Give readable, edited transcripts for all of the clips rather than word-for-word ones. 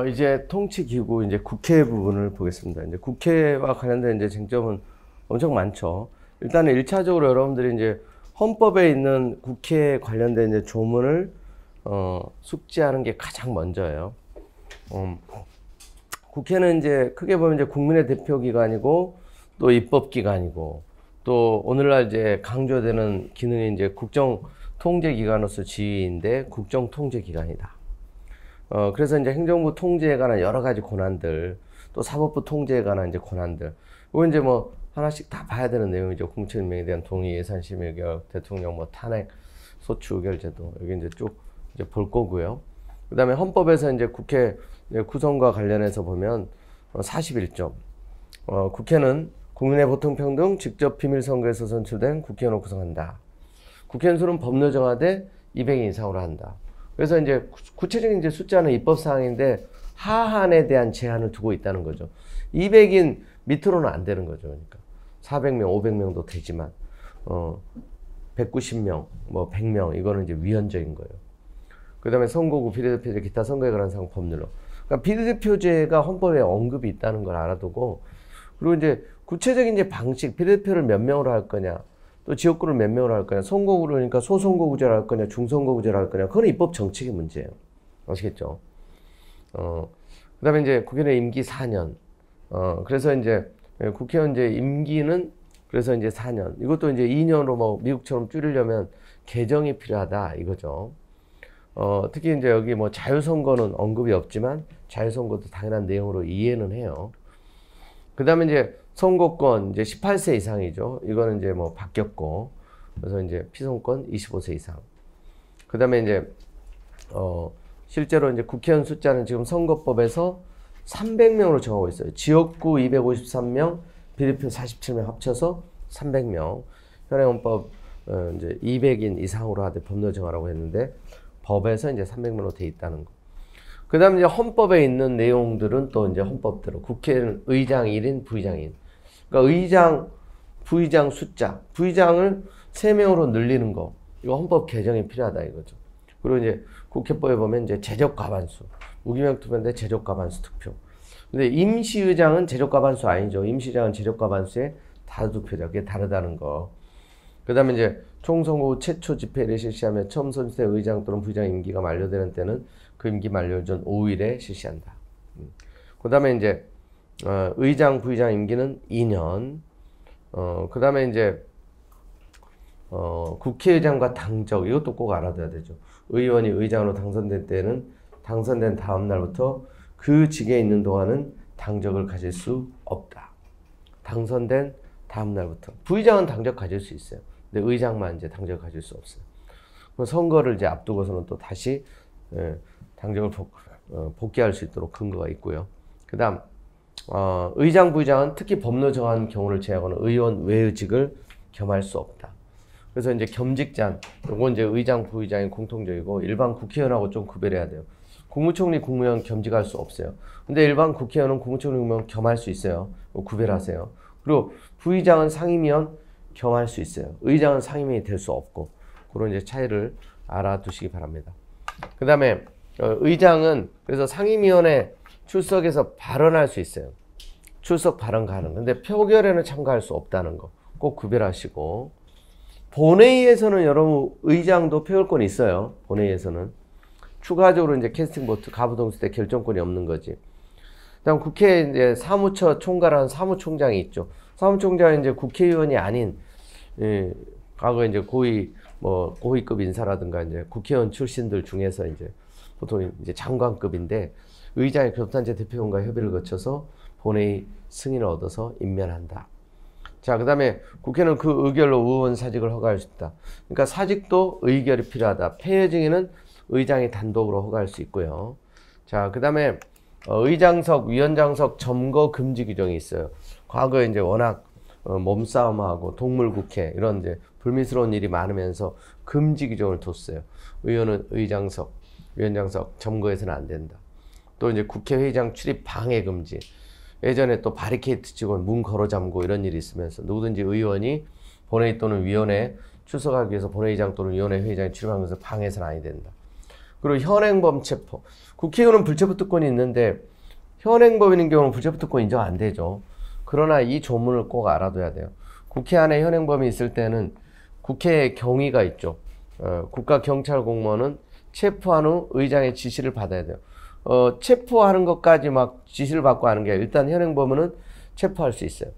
이제 통치기구, 이제 국회 부분을 보겠습니다. 이제 국회와 관련된 이제 쟁점은 엄청 많죠. 일단은 1차적으로 여러분들이 이제 헌법에 있는 국회에 관련된 이제 조문을, 숙지하는 게 가장 먼저예요. 국회는 이제 크게 보면 이제 국민의 대표기관이고 또 입법기관이고 또 오늘날 이제 강조되는 기능이 이제 국정통제기관으로서 지위인데 국정통제기관이다. 그래서 이제 행정부 통제에 관한 여러 가지 권한들, 또 사법부 통제에 관한 이제 권한들, 이거 이제 뭐 하나씩 다 봐야 되는 내용이죠. 공천임명에 대한 동의, 예산심의결, 대통령 뭐 탄핵, 소추 의결제도 여기 이제 쭉 이제 볼 거고요. 그다음에 헌법에서 이제 국회 구성과 관련해서 보면 41조, 국회는 국민의 보통평등 직접 비밀선거에서 선출된 국회의원을 구성한다. 국회의원 수는 법률 정하되 200인 이상으로 한다. 그래서 이제 구체적인 이제 숫자는 입법 사항인데 하한에 대한 제한을 두고 있다는 거죠. 200인 밑으로는 안 되는 거죠. 그러니까 400명, 500명도 되지만 190명, 뭐 100명 이거는 이제 위헌적인 거예요. 그다음에 선거구, 비례대표제, 기타 선거에 관한 사항 법률로. 그러니까 비례대표제가 헌법에 언급이 있다는 걸 알아두고, 그리고 이제 구체적인 이제 방식, 비례대표를 몇 명으로 할 거냐, 또 지역구를 몇 명으로 할 거냐, 선거구를 그러니까 소선거구제로 할 거냐, 중선거구제로 할 거냐, 그건 입법 정책의 문제예요. 아시겠죠? 그다음에 이제 국회의원 임기 4년. 그래서 이제 국회의원 이제 임기는 그래서 이제 4년. 이것도 이제 2년으로 뭐 미국처럼 줄이려면 개정이 필요하다 이거죠. 특히 이제 여기 뭐 자유선거는 언급이 없지만 자유선거도 당연한 내용으로 이해는 해요. 그 다음에 이제 선거권 이제 18세 이상이죠. 이거는 이제 뭐 바뀌었고, 그래서 이제 피선권 25세 이상. 그 다음에 이제, 실제로 이제 국회의원 숫자는 지금 선거법에서 300명으로 정하고 있어요. 지역구 253명, 비례표 47명 합쳐서 300명. 현행헌법, 이제 200인 이상으로 하되 법률 정하라고 했는데, 법에서 이제 300명으로 돼 있다는 거. 그 다음에 이제 헌법에 있는 내용들은 또 이제 헌법대로 국회는 의장 1인, 부의장 1인. 그러니까 의장, 부의장 숫자, 부의장을 3명으로 늘리는 거. 이거 헌법 개정이 필요하다 이거죠. 그리고 이제 국회법에 보면 이제 제적과반수, 무기명 투표인데 제적과반수 투표. 근데 임시의장은 제적과반수 아니죠. 임시의장은 제적과반수에 다수투표죠. 그게 다르다는 거. 그 다음에 이제 총선거 후 최초 집회를 실시하며 처음 선출된 의장 또는 부의장 임기가 만료되는 때는 그 임기 만료 전 5일에 실시한다. 그 다음에 이제 의장, 부의장 임기는 2년. 그 다음에 이제 국회의장과 당적, 이것도 꼭 알아둬야 되죠. 의원이 의장으로 당선된 때는 당선된 다음 날부터 그 직에 있는 동안은 당적을 가질 수 없다. 당선된 다음 날부터. 부의장은 당적 가질 수 있어요. 근데 의장만 이제 당적을 가질 수 없어요. 선거를 이제 앞두고서는 또 다시 당적을 복귀할 수 있도록 근거가 있고요. 그 다음, 의장, 부의장은 특히 법률 정한 경우를 제외하고는 의원 외의직을 겸할 수 없다. 그래서 이제 겸직잔, 요건 이제 의장, 부의장이 공통적이고 일반 국회의원하고 좀 구별해야 돼요. 국무총리, 국무위원 겸직할 수 없어요. 근데 일반 국회의원은 국무총리, 국무위원 겸할 수 있어요. 구별하세요. 그리고 부의장은 상임위원 겸할 수 있어요. 의장은 상임위원이 될 수 없고, 그런 이제 차이를 알아두시기 바랍니다. 그 다음에 의장은 그래서 상임위원회 출석해서 발언할 수 있어요. 출석 발언 가능. 근데 표결에는 참가할 수 없다는 거 꼭 구별하시고, 본회의에서는 여러분 의장도 표결권이 있어요. 본회의에서는 추가적으로 이제 캐스팅 보트 가부동수 때 결정권이 없는 거지. 그다음 국회 이제 사무처 총괄하는 사무총장이 있죠. 사무총장은 이제 국회의원이 아닌 과거 이제 고위급 인사라든가 이제 국회의원 출신들 중에서 이제 보통 이제 장관급인데 의장이 교섭단체 대표원과 협의를 거쳐서 본회의 승인을 얻어서 임명한다. 자, 그 다음에 국회는 그 의결로 의원 사직을 허가할 수 있다. 그러니까 사직도 의결이 필요하다. 폐회 증인은 의장이 단독으로 허가할 수 있고요. 자, 그 다음에 의장석, 위원장석 점거 금지 규정이 있어요. 과거에 이제 워낙 몸싸움하고 동물국회 이런 이제 불미스러운 일이 많으면서 금지 규정을 뒀어요. 의원은 의장석, 위원장석 점거해서는 안 된다. 또 이제 국회 회의장 출입 방해 금지. 예전에 또 바리케이트 치고 문 걸어 잠고 이런 일이 있으면서 누구든지 의원이 본회의 또는 위원회에 출석하기 위해서 본회의장 또는 위원회 회의장에 출입하면서 방해해서는 아니 된다. 그리고 현행범 체포. 국회의원은 불체포 특권이 있는데 현행범인 경우는 불체포 특권 인정 안 되죠. 그러나 이 조문을 꼭 알아둬야 돼요. 국회 안에 현행범이 있을 때는 국회에 경위가 있죠. 국가경찰공무원은 체포한 후 의장의 지시를 받아야 돼요. 체포하는 것까지 막 지시를 받고 하는 게 아니라 일단 현행범은 체포할 수 있어요.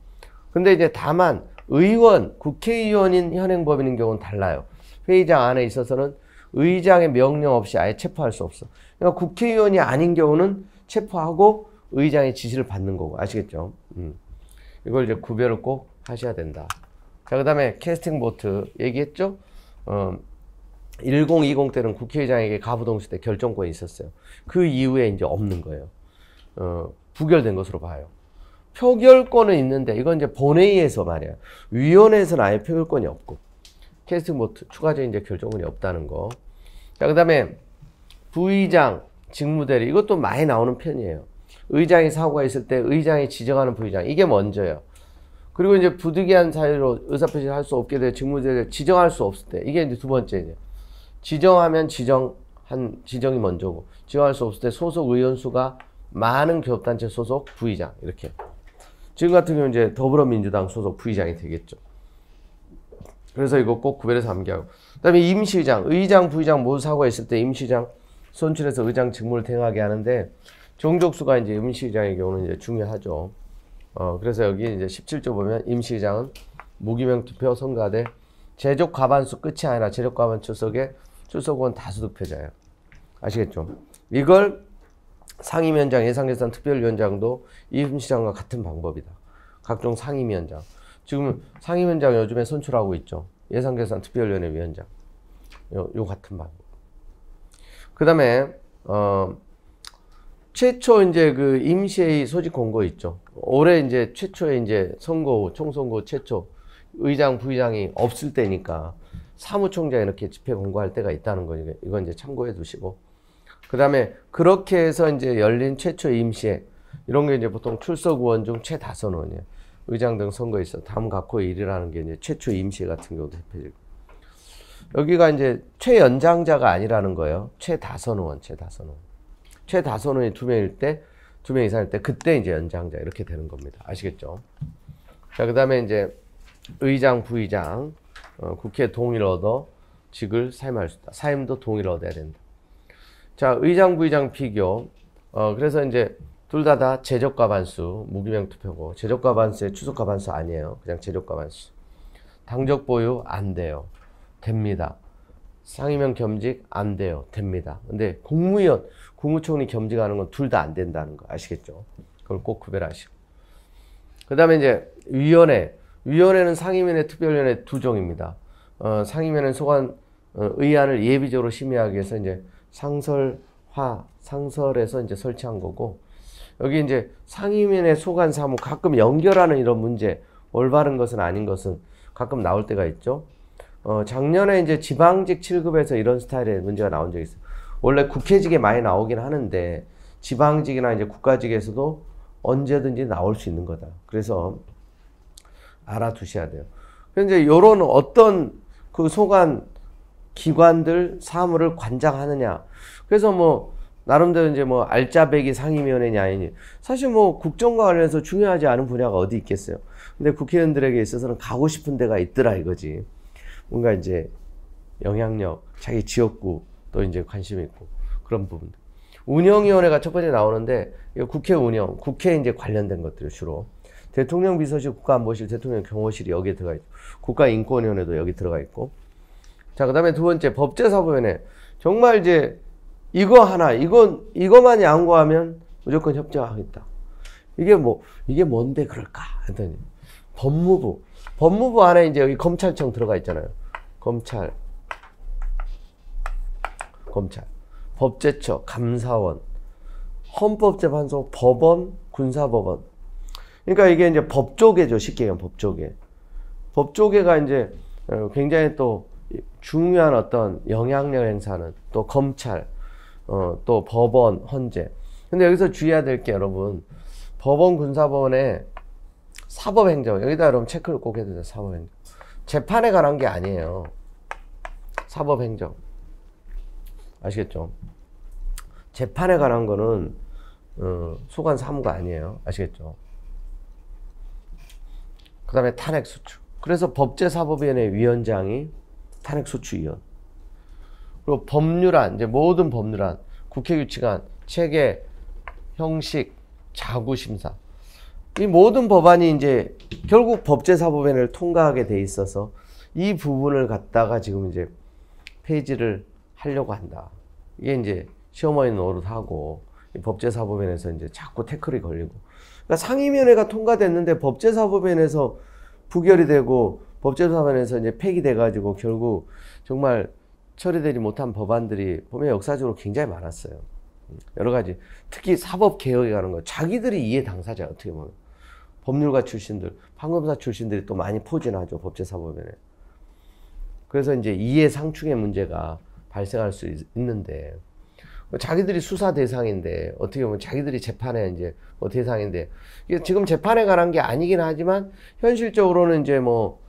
근데 이제 다만 의원, 국회의원인 현행범인 경우는 달라요. 회의장 안에 있어서는 의장의 명령 없이 아예 체포할 수 없어. 그러니까 국회의원이 아닌 경우는 체포하고 의장의 지시를 받는 거고. 아시겠죠? 이걸 이제 구별을 꼭 하셔야 된다. 자, 그 다음에 캐스팅 보트 얘기했죠? 1020 때는 국회의장에게 가부동시 때 결정권이 있었어요. 그 이후에 이제 없는 거예요. 부결된 것으로 봐요. 표결권은 있는데 이건 이제 본회의에서 말이야. 위원회에서는 아예 표결권이 없고 캐스팅 보트 추가적인 이제 결정권이 없다는 거. 자, 그 다음에 부의장, 직무대리 이것도 많이 나오는 편이에요. 의장이 사고가 있을 때 의장이 지정하는 부의장 이게 먼저예요. 그리고 이제 부득이한 사유로 의사표시를 할 수 없게 돼 직무대리를 지정할 수 없을 때 이게 이제 두 번째죠. 지정하면 지정이 먼저고 지정할 수 없을 때 소속 의원 수가 많은 교섭단체 소속 부의장 이렇게. 지금 같은 경우는 이제 더불어민주당 소속 부의장이 되겠죠. 그래서 이거 꼭 구별해서 암기하고. 그 다음에 임시의장, 의장, 부의장 모두 사고가 있을 때 임시의장 선출해서 의장 직무를 대행하게 하는데 종족수가 이제 임시의장의 경우는 이제 중요하죠. 그래서 여기 이제 17조 보면 임시의장은 무기명 투표 선거하되 제적 과반수 끝이 아니라 제적 과반 출석에 출석은 다수 득표자예요. 아시겠죠? 이걸 상임위원장, 예산결산 특별위원장도 임시장과 같은 방법이다. 각종 상임위원장. 지금 상임위원장 요즘에 선출하고 있죠. 예산결산 특별위원회 위원장. 요 같은 방법. 그 다음에, 최초 이제 그 임시회의 소집 공고 있죠. 올해 이제 최초에 이제 선거, 총선거 최초 의장, 부의장이 없을 때니까 사무총장 이렇게 집회 공고할 때가 있다는 거니까 이건 이제 참고해 두시고. 그 다음에 그렇게 해서 이제 열린 최초 임시회 이런 게 이제 보통 출석 의원 중 최다선 의원이에요. 의장 등 선거에 있어 다음 각호의 일이라는 게 이제 최초 임시회 같은 경우도 대표적이고. 여기가 이제 최연장자가 아니라는 거예요. 최다선 의원. 최다선 의원이 2명일 때, 2명 이상일 때 그때 이제 연장자 이렇게 되는 겁니다. 아시겠죠? 자, 그 다음에 이제 의장, 부의장 국회 동의를 얻어 직을 사임할 수 있다. 사임도 동의를 얻어야 된다. 자, 의장, 부의장 비교. 그래서 이제 둘 다 제적과반수, 무기명 투표고, 제적과반수에 추석과반수 아니에요. 그냥 제적과반수. 당적 보유 안 돼요. 됩니다. 상임형 겸직 안 돼요. 됩니다. 근데 국무위원, 국무총리 겸직하는 건 둘 다 안 된다는 거 아시겠죠? 그걸 꼭 구별하시고. 그 다음에 이제 위원회. 위원회는 상임위원회, 특별위원회 두 종입니다. 상임위원회는 소관 의안을 예비적으로 심의하기 위해서 이제 상설에서 이제 설치한 거고, 여기 이제 상임위원회 소관 사무 가끔 연결하는 이런 문제, 올바른 것은 아닌 것은 가끔 나올 때가 있죠. 작년에 이제 지방직 7급에서 이런 스타일의 문제가 나온 적이 있어요. 원래 국회직에 많이 나오긴 하는데 지방직이나 이제 국가직에서도 언제든지 나올 수 있는 거다. 그래서 알아두셔야 돼요. 그런데 이제 요런 어떤 그 소관 기관들 사무를 관장하느냐. 그래서 뭐 나름대로 이제 뭐 알짜배기 상임위원회냐 아니니. 사실 뭐 국정과 관련해서 중요하지 않은 분야가 어디 있겠어요. 근데 국회의원들에게 있어서는 가고 싶은 데가 있더라 이거지. 뭔가 이제 영향력, 자기 지역구 또 이제 관심 있고 그런 부분들. 운영위원회가 첫 번째 나오는데 이거 국회 운영, 국회에 이제 관련된 것들이 주로. 대통령 비서실, 국가안보실, 대통령 경호실이 여기에 들어가 있고, 국가인권위원회도 여기 들어가 있고. 자, 그 다음에 두 번째 법제사법위원회. 정말 이제 이거 하나, 이거만 양보하면 무조건 협조하겠다. 이게 뭔데 그럴까? 했더니 법무부 안에 이제 여기 검찰청 들어가 있잖아요. 검찰, 법제처, 감사원, 헌법재판소, 법원, 군사법원. 그러니까 이게 이제 법조계죠. 쉽게 얘기하면 법조계. 법조계가 이제 굉장히 또 중요한 어떤 영향력 행사는 또 검찰, 또 법원, 헌재. 근데 여기서 주의해야 될 게 여러분, 법원, 군사법원에 사법행정, 여기다 여러분 체크를 꼭 해야 돼요. 사법행정. 재판에 관한 게 아니에요. 사법행정. 아시겠죠? 재판에 관한 거는 소관 사무가 아니에요. 아시겠죠? 그 다음에 탄핵소추. 그래서 법제사법위원회 위원장이 탄핵소추위원. 그리고 법률안, 이제 모든 법률안, 국회규칙안, 체계, 형식, 자구심사. 이 모든 법안이 이제 결국 법제사법위원회를 통과하게 돼 있어서 이 부분을 갖다가 지금 이제 폐지를 하려고 한다. 이게 이제 시어머니 노릇하고 법제사법위원회에서 이제 자꾸 태클이 걸리고. 그러니까 상임위원회가 통과됐는데 법제사법위원회에서 부결이 되고 법제사법위원회에서 이제 폐기돼가지고 결국 정말 처리되지 못한 법안들이 보면 역사적으로 굉장히 많았어요. 여러 가지. 특히 사법개혁에 관한 거. 자기들이 이해 당사자, 어떻게 보면. 법률가 출신들, 판검사 출신들이 또 많이 포진하죠. 법제사법위원회. 그래서 이제 이해 상충의 문제가 발생할 수 있는데, 자기들이 수사 대상인데, 어떻게 보면 자기들이 재판에 이제 뭐 대상인데, 이게 지금 재판에 관한 게 아니긴 하지만, 현실적으로는 이제 뭐,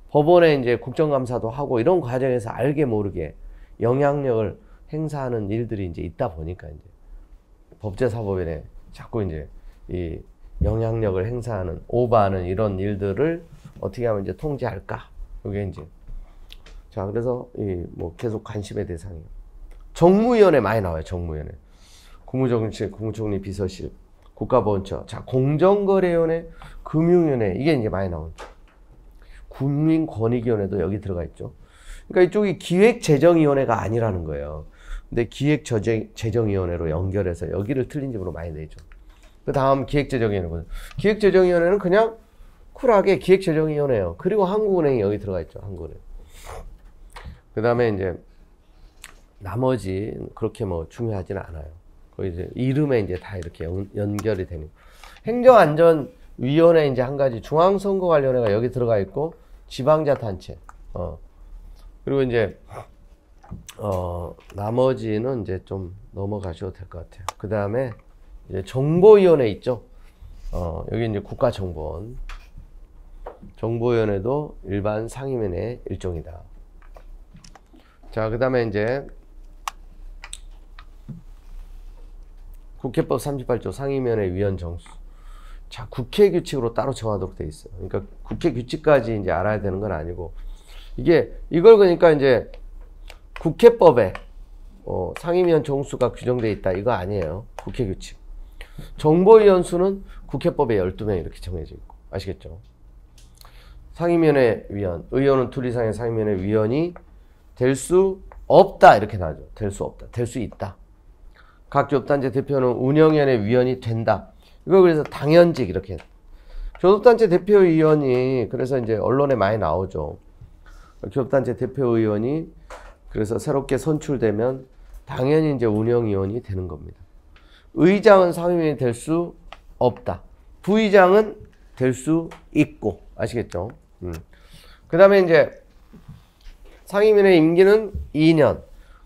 법원에 이제 국정감사도 하고, 이런 과정에서 알게 모르게 영향력을 행사하는 일들이 이제 있다 보니까, 이제, 법제사법위원회 자꾸 이제, 이 영향력을 행사하는, 오버하는 이런 일들을 어떻게 하면 이제 통제할까? 이게 이제, 자, 그래서, 뭐, 계속 관심의 대상이에요. 정무위원회 많이 나와요, 정무위원회. 국무정치실, 국무총리 비서실, 국가보훈처, 자, 공정거래위원회, 금융위원회, 이게 이제 많이 나오죠. 국민권익위원회도 여기 들어가 있죠. 그러니까 이쪽이 기획재정위원회가 아니라는 거예요. 근데 기획재정위원회로 연결해서 여기를 틀린 집으로 많이 내죠. 그 다음 기획재정위원회거든요. 기획재정위원회는 그냥 쿨하게 기획재정위원회예요. 그리고 한국은행이 여기 들어가 있죠, 한국은행. 그 다음에 이제 나머지 그렇게 뭐 중요하지는 않아요. 거기 이제 이름에 이제 다 이렇게 연결이 되는. 행정안전위원회 이제 한 가지 중앙선거관리위원회가 여기 들어가 있고 지방자탄체. 그리고 이제 나머지는 이제 좀 넘어가셔도 될 것 같아요. 그 다음에 이제 정보위원회 있죠. 여기 이제 국가정보원. 정보위원회도 일반 상임위원회 일종이다. 자, 그 다음에 이제 국회법 38조 상임위원회 위원 정수. 자, 국회 규칙으로 따로 정하도록 돼 있어요. 그러니까 국회 규칙까지 이제 알아야 되는 건 아니고, 이걸 그러니까 이제 국회법에 상임위원 정수가 규정돼 있다. 이거 아니에요. 국회 규칙. 정보위원 수는 국회법에 12명 이렇게 정해져 있고. 아시겠죠? 상임위원회 위원, 의원은 둘 이상의 상임위원회 위원이 될 수 없다. 이렇게 나오죠. 될 수 없다. 될 수 있다. 각 교섭단체 대표는 운영위원회 위원이 된다. 이거 그래서 당연직 이렇게. 교섭단체 대표위원이 그래서 이제 언론에 많이 나오죠. 교섭단체 대표의원이 그래서 새롭게 선출되면 당연히 이제 운영위원이 되는 겁니다. 의장은 상임위원이 될 수 없다. 부의장은 될 수 있고. 아시겠죠? 그 다음에 이제 상임위원회 임기는 2년.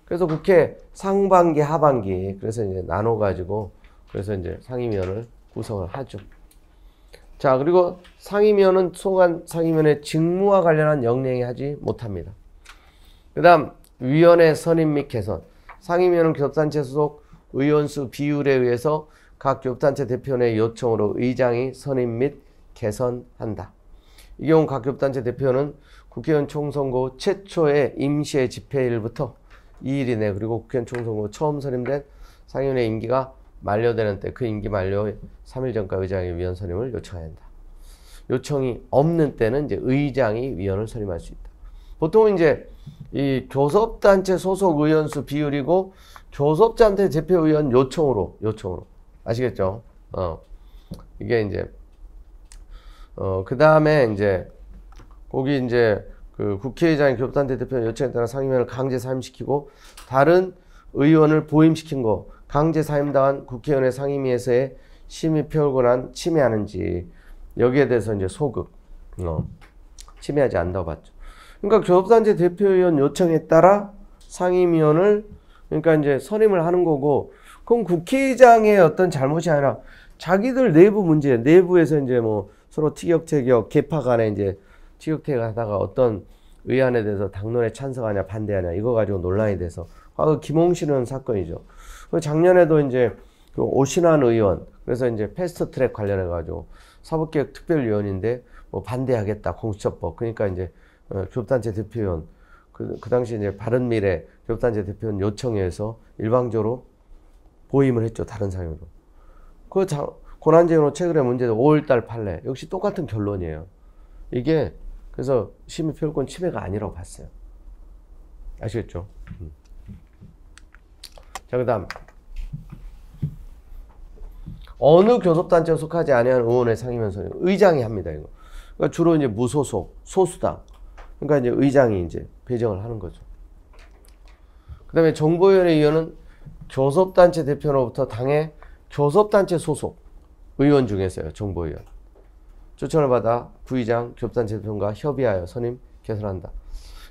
그래서 국회 상반기, 하반기. 그래서 이제 나눠가지고, 그래서 이제 상임위원을 구성을 하죠. 자, 그리고 상임위원은 소관 상임위원회 직무와 관련한 영령이 하지 못합니다. 그 다음, 위원회 선임 및 개선. 상임위원은 교섭단체 소속 의원수 비율에 의해서 각 교섭단체 대표의 요청으로 의장이 선임 및 개선한다. 이 경우 각 교섭단체 대표는 국회의원 총선거 후 최초의 임시의 집회일부터 2일 이내, 그리고 국회의원 총선거 후 처음 선임된 상임위원회 임기가 만료되는 때 그 임기 만료 3일 전까지 의장이 위원 선임을 요청해야 한다. 요청이 없는 때는 이제 의장이 위원을 선임할 수 있다. 보통 이제 이 교섭단체 소속 의원수 비율이고 교섭단체 대표의원 요청으로. 아시겠죠? 이게 이제 그 다음에 이제 거기 이제 그 국회의장이 교섭단체 대표 요청에 따라 상임위원을 강제 사임시키고 다른 의원을 보임시킨 거 강제 사임당한 국회의원의 상임위에서의 심의 표를 권한 침해하는지 여기에 대해서 이제 소급 침해하지 않는다고 봤죠. 그러니까 교섭단체 대표의원 요청에 따라 상임위원을 그러니까 이제 선임을 하는 거고, 그럼 국회의장의 어떤 잘못이 아니라 자기들 내부 문제, 내부에서 이제 뭐 서로 티격태격, 계파 간에 이제 티격태격 하다가 어떤 의안에 대해서 당론에 찬성하냐 반대하냐 이거 가지고 논란이 돼서 과거 김홍신 의원 사건이죠. 작년에도 이제 그 오신환 의원, 그래서 이제 패스트트랙 관련해 가지고 사법개혁 특별위원인데 뭐 반대하겠다 공수처법. 그러니까 이제 교섭단체 대표위원 그 당시 이제 바른미래 교섭단체 대표위원 요청해서 일방적으로 보임을 했죠. 다른 사유로. 고난재현호 최근에 문제도 5월달 판례 역시 똑같은 결론이에요. 이게 그래서 시민표현권 침해가 아니라고 봤어요. 아시겠죠? 자, 그다음 어느 교섭단체에 속하지 아니한 의원의 상임위원 선임 의장이 합니다. 이거. 그러니까 주로 이제 무소속 소수당. 그러니까 이제 의장이 이제 배정을 하는 거죠. 그다음에 정보위원회 위원은 교섭단체 대표로부터 당의 교섭단체 소속 의원 중에서요. 정보위원. 추천을 받아 부의장 교섭단체 대표가 협의하여 선임 개선한다.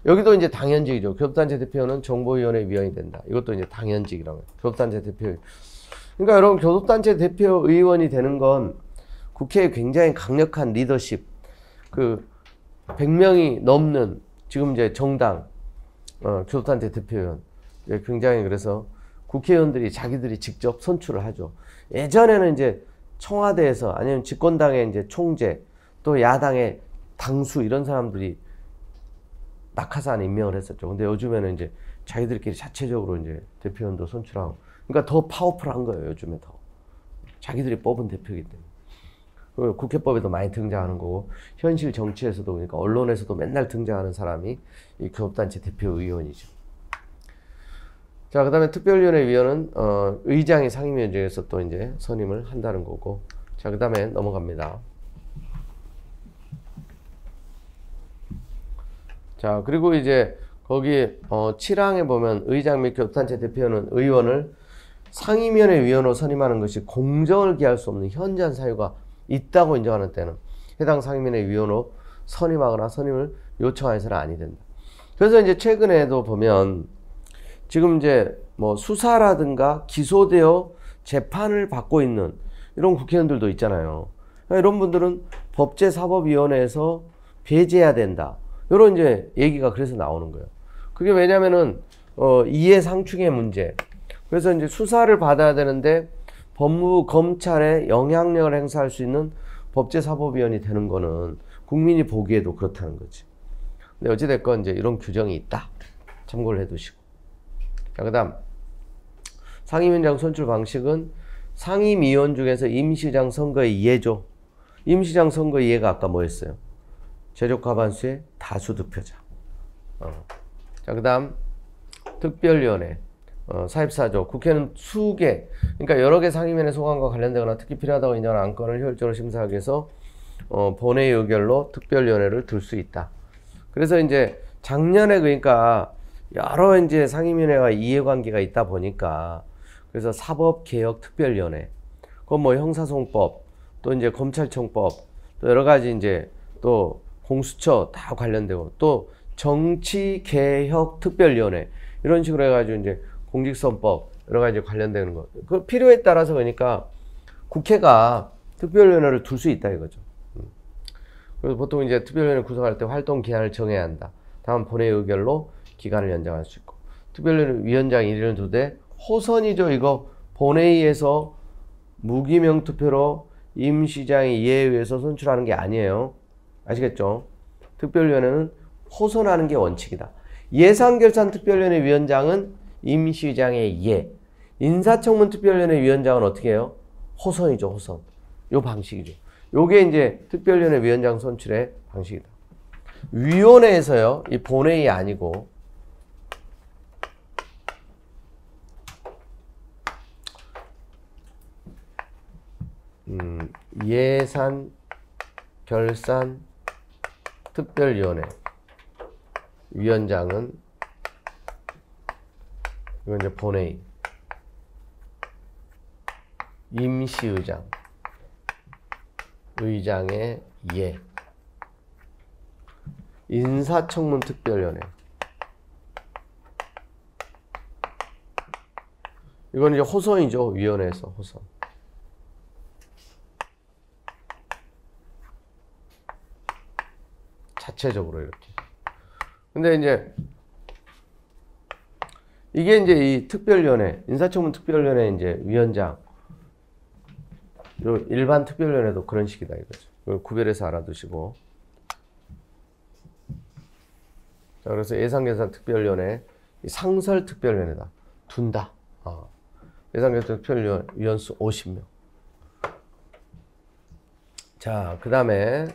여기도 이제 당연직이죠. 교섭단체 대표는 정보위원회 위원이 된다. 이것도 이제 당연직이라고 해요. 교섭단체 대표. 그러니까 여러분 교섭단체 대표 의원이 되는 건 국회에 굉장히 강력한 리더십, 그 100명이 넘는 지금 이제 정당 교섭단체 대표위원 굉장히 그래서 국회의원들이 자기들이 직접 선출을 하죠. 예전에는 이제 청와대에서 아니면 집권당의 이제 총재 또 야당의 당수 이런 사람들이 낙하산 임명을 했었죠. 근데 요즘에는 이제 자기들끼리 자체적으로 이제 대표위원도 선출하고 그러니까 더 파워풀한 거예요. 요즘에 더 자기들이 뽑은 대표이기 때문에 국회법에도 많이 등장하는 거고 현실 정치에서도 그러니까 언론에서도 맨날 등장하는 사람이 이 교섭단체 대표의원이죠. 자, 그 다음에 특별위원회 위원은 의장이 상임위원 중에서 또 이제 선임을 한다는 거고. 자, 그 다음에 넘어갑니다. 자, 그리고 이제 거기 7항에 보면 의장 및 교섭단체 대표는 의원을 상임위원회 위원으로 선임하는 것이 공정을 기할 수 없는 현저한 사유가 있다고 인정하는 때는 해당 상임위원회 위원으로 선임하거나 선임을 요청해서는 아니 된다. 그래서 이제 최근에도 보면 지금 이제 뭐 수사라든가 기소되어 재판을 받고 있는 이런 국회의원들도 있잖아요. 이런 분들은 법제사법위원회에서 배제해야 된다. 이런 이제 얘기가 그래서 나오는 거예요. 그게 왜냐면은 이해상충의 문제. 그래서 이제 수사를 받아야 되는데 법무부 검찰에 영향력을 행사할 수 있는 법제사법위원이 되는 거는 국민이 보기에도 그렇다는 거지. 근데 어찌됐건 이제 이런 규정이 있다. 참고를 해두시고. 자, 그 다음 상임위원장 선출 방식은 상임위원 중에서 임시장 선거의 이해죠. 임시장 선거의 이해가 아까 뭐였어요? 제적과반수의 다수 득표자. 자, 그 다음 특별위원회 44조 국회는 수개 그러니까 여러 개 상임위원회 소관과 관련되거나 특히 필요하다고 인정하는 안건을 효율적으로 심사하기 위해서 본회의 의결로 특별위원회를 들 수 있다. 그래서 이제 작년에 그러니까 여러 이제 상임위원회와 이해관계가 있다 보니까 그래서 사법개혁특별위원회, 그건 뭐 형사소송법, 또 이제 검찰청법, 또 여러 가지 이제 또 공수처 다 관련되고 또 정치개혁특별위원회 이런 식으로 해가지고 이제 공직선법 여러 가지 관련되는 거. 그 필요에 따라서 그러니까 국회가 특별위원회를 둘 수 있다 이거죠. 그래서 보통 이제 특별위원회 구성할 때 활동 기한을 정해야 한다. 다음 본회의 의결로 기간을 연장할 수 있고 특별위원회 위원장 1인을 두되 호선이죠. 이거 본회의에서 무기명 투표로 임시장이 이해에 의해서 선출하는 게 아니에요. 아시겠죠? 특별위원회는 호선하는 게 원칙이다. 예산결산특별위원회 위원장은 임시장의 이해. 인사청문특별위원회 위원장은 어떻게 해요? 호선이죠. 호선. 요 방식이죠. 요게 이제 특별위원회 위원장 선출의 방식이다. 위원회에서요. 이 본회의 아니고 예산 결산 특별위원회 위원장은 이건 이제 본회의 임시의장 의장의 예 인사청문특별위원회 이건 이제 호선이죠. 위원회에서 호선. 자체적으로 이렇게. 근데 이제 이게 이제 이 특별위원회, 인사청문 특별위원회 이제 위원장, 일반 특별위원회도 그런 식이다 이거죠. 이걸 구별해서 알아두시고. 자, 그래서 예산결산 특별위원회, 상설 특별위원회다. 둔다. 예산결산 특별위원수 50명. 자, 그 다음에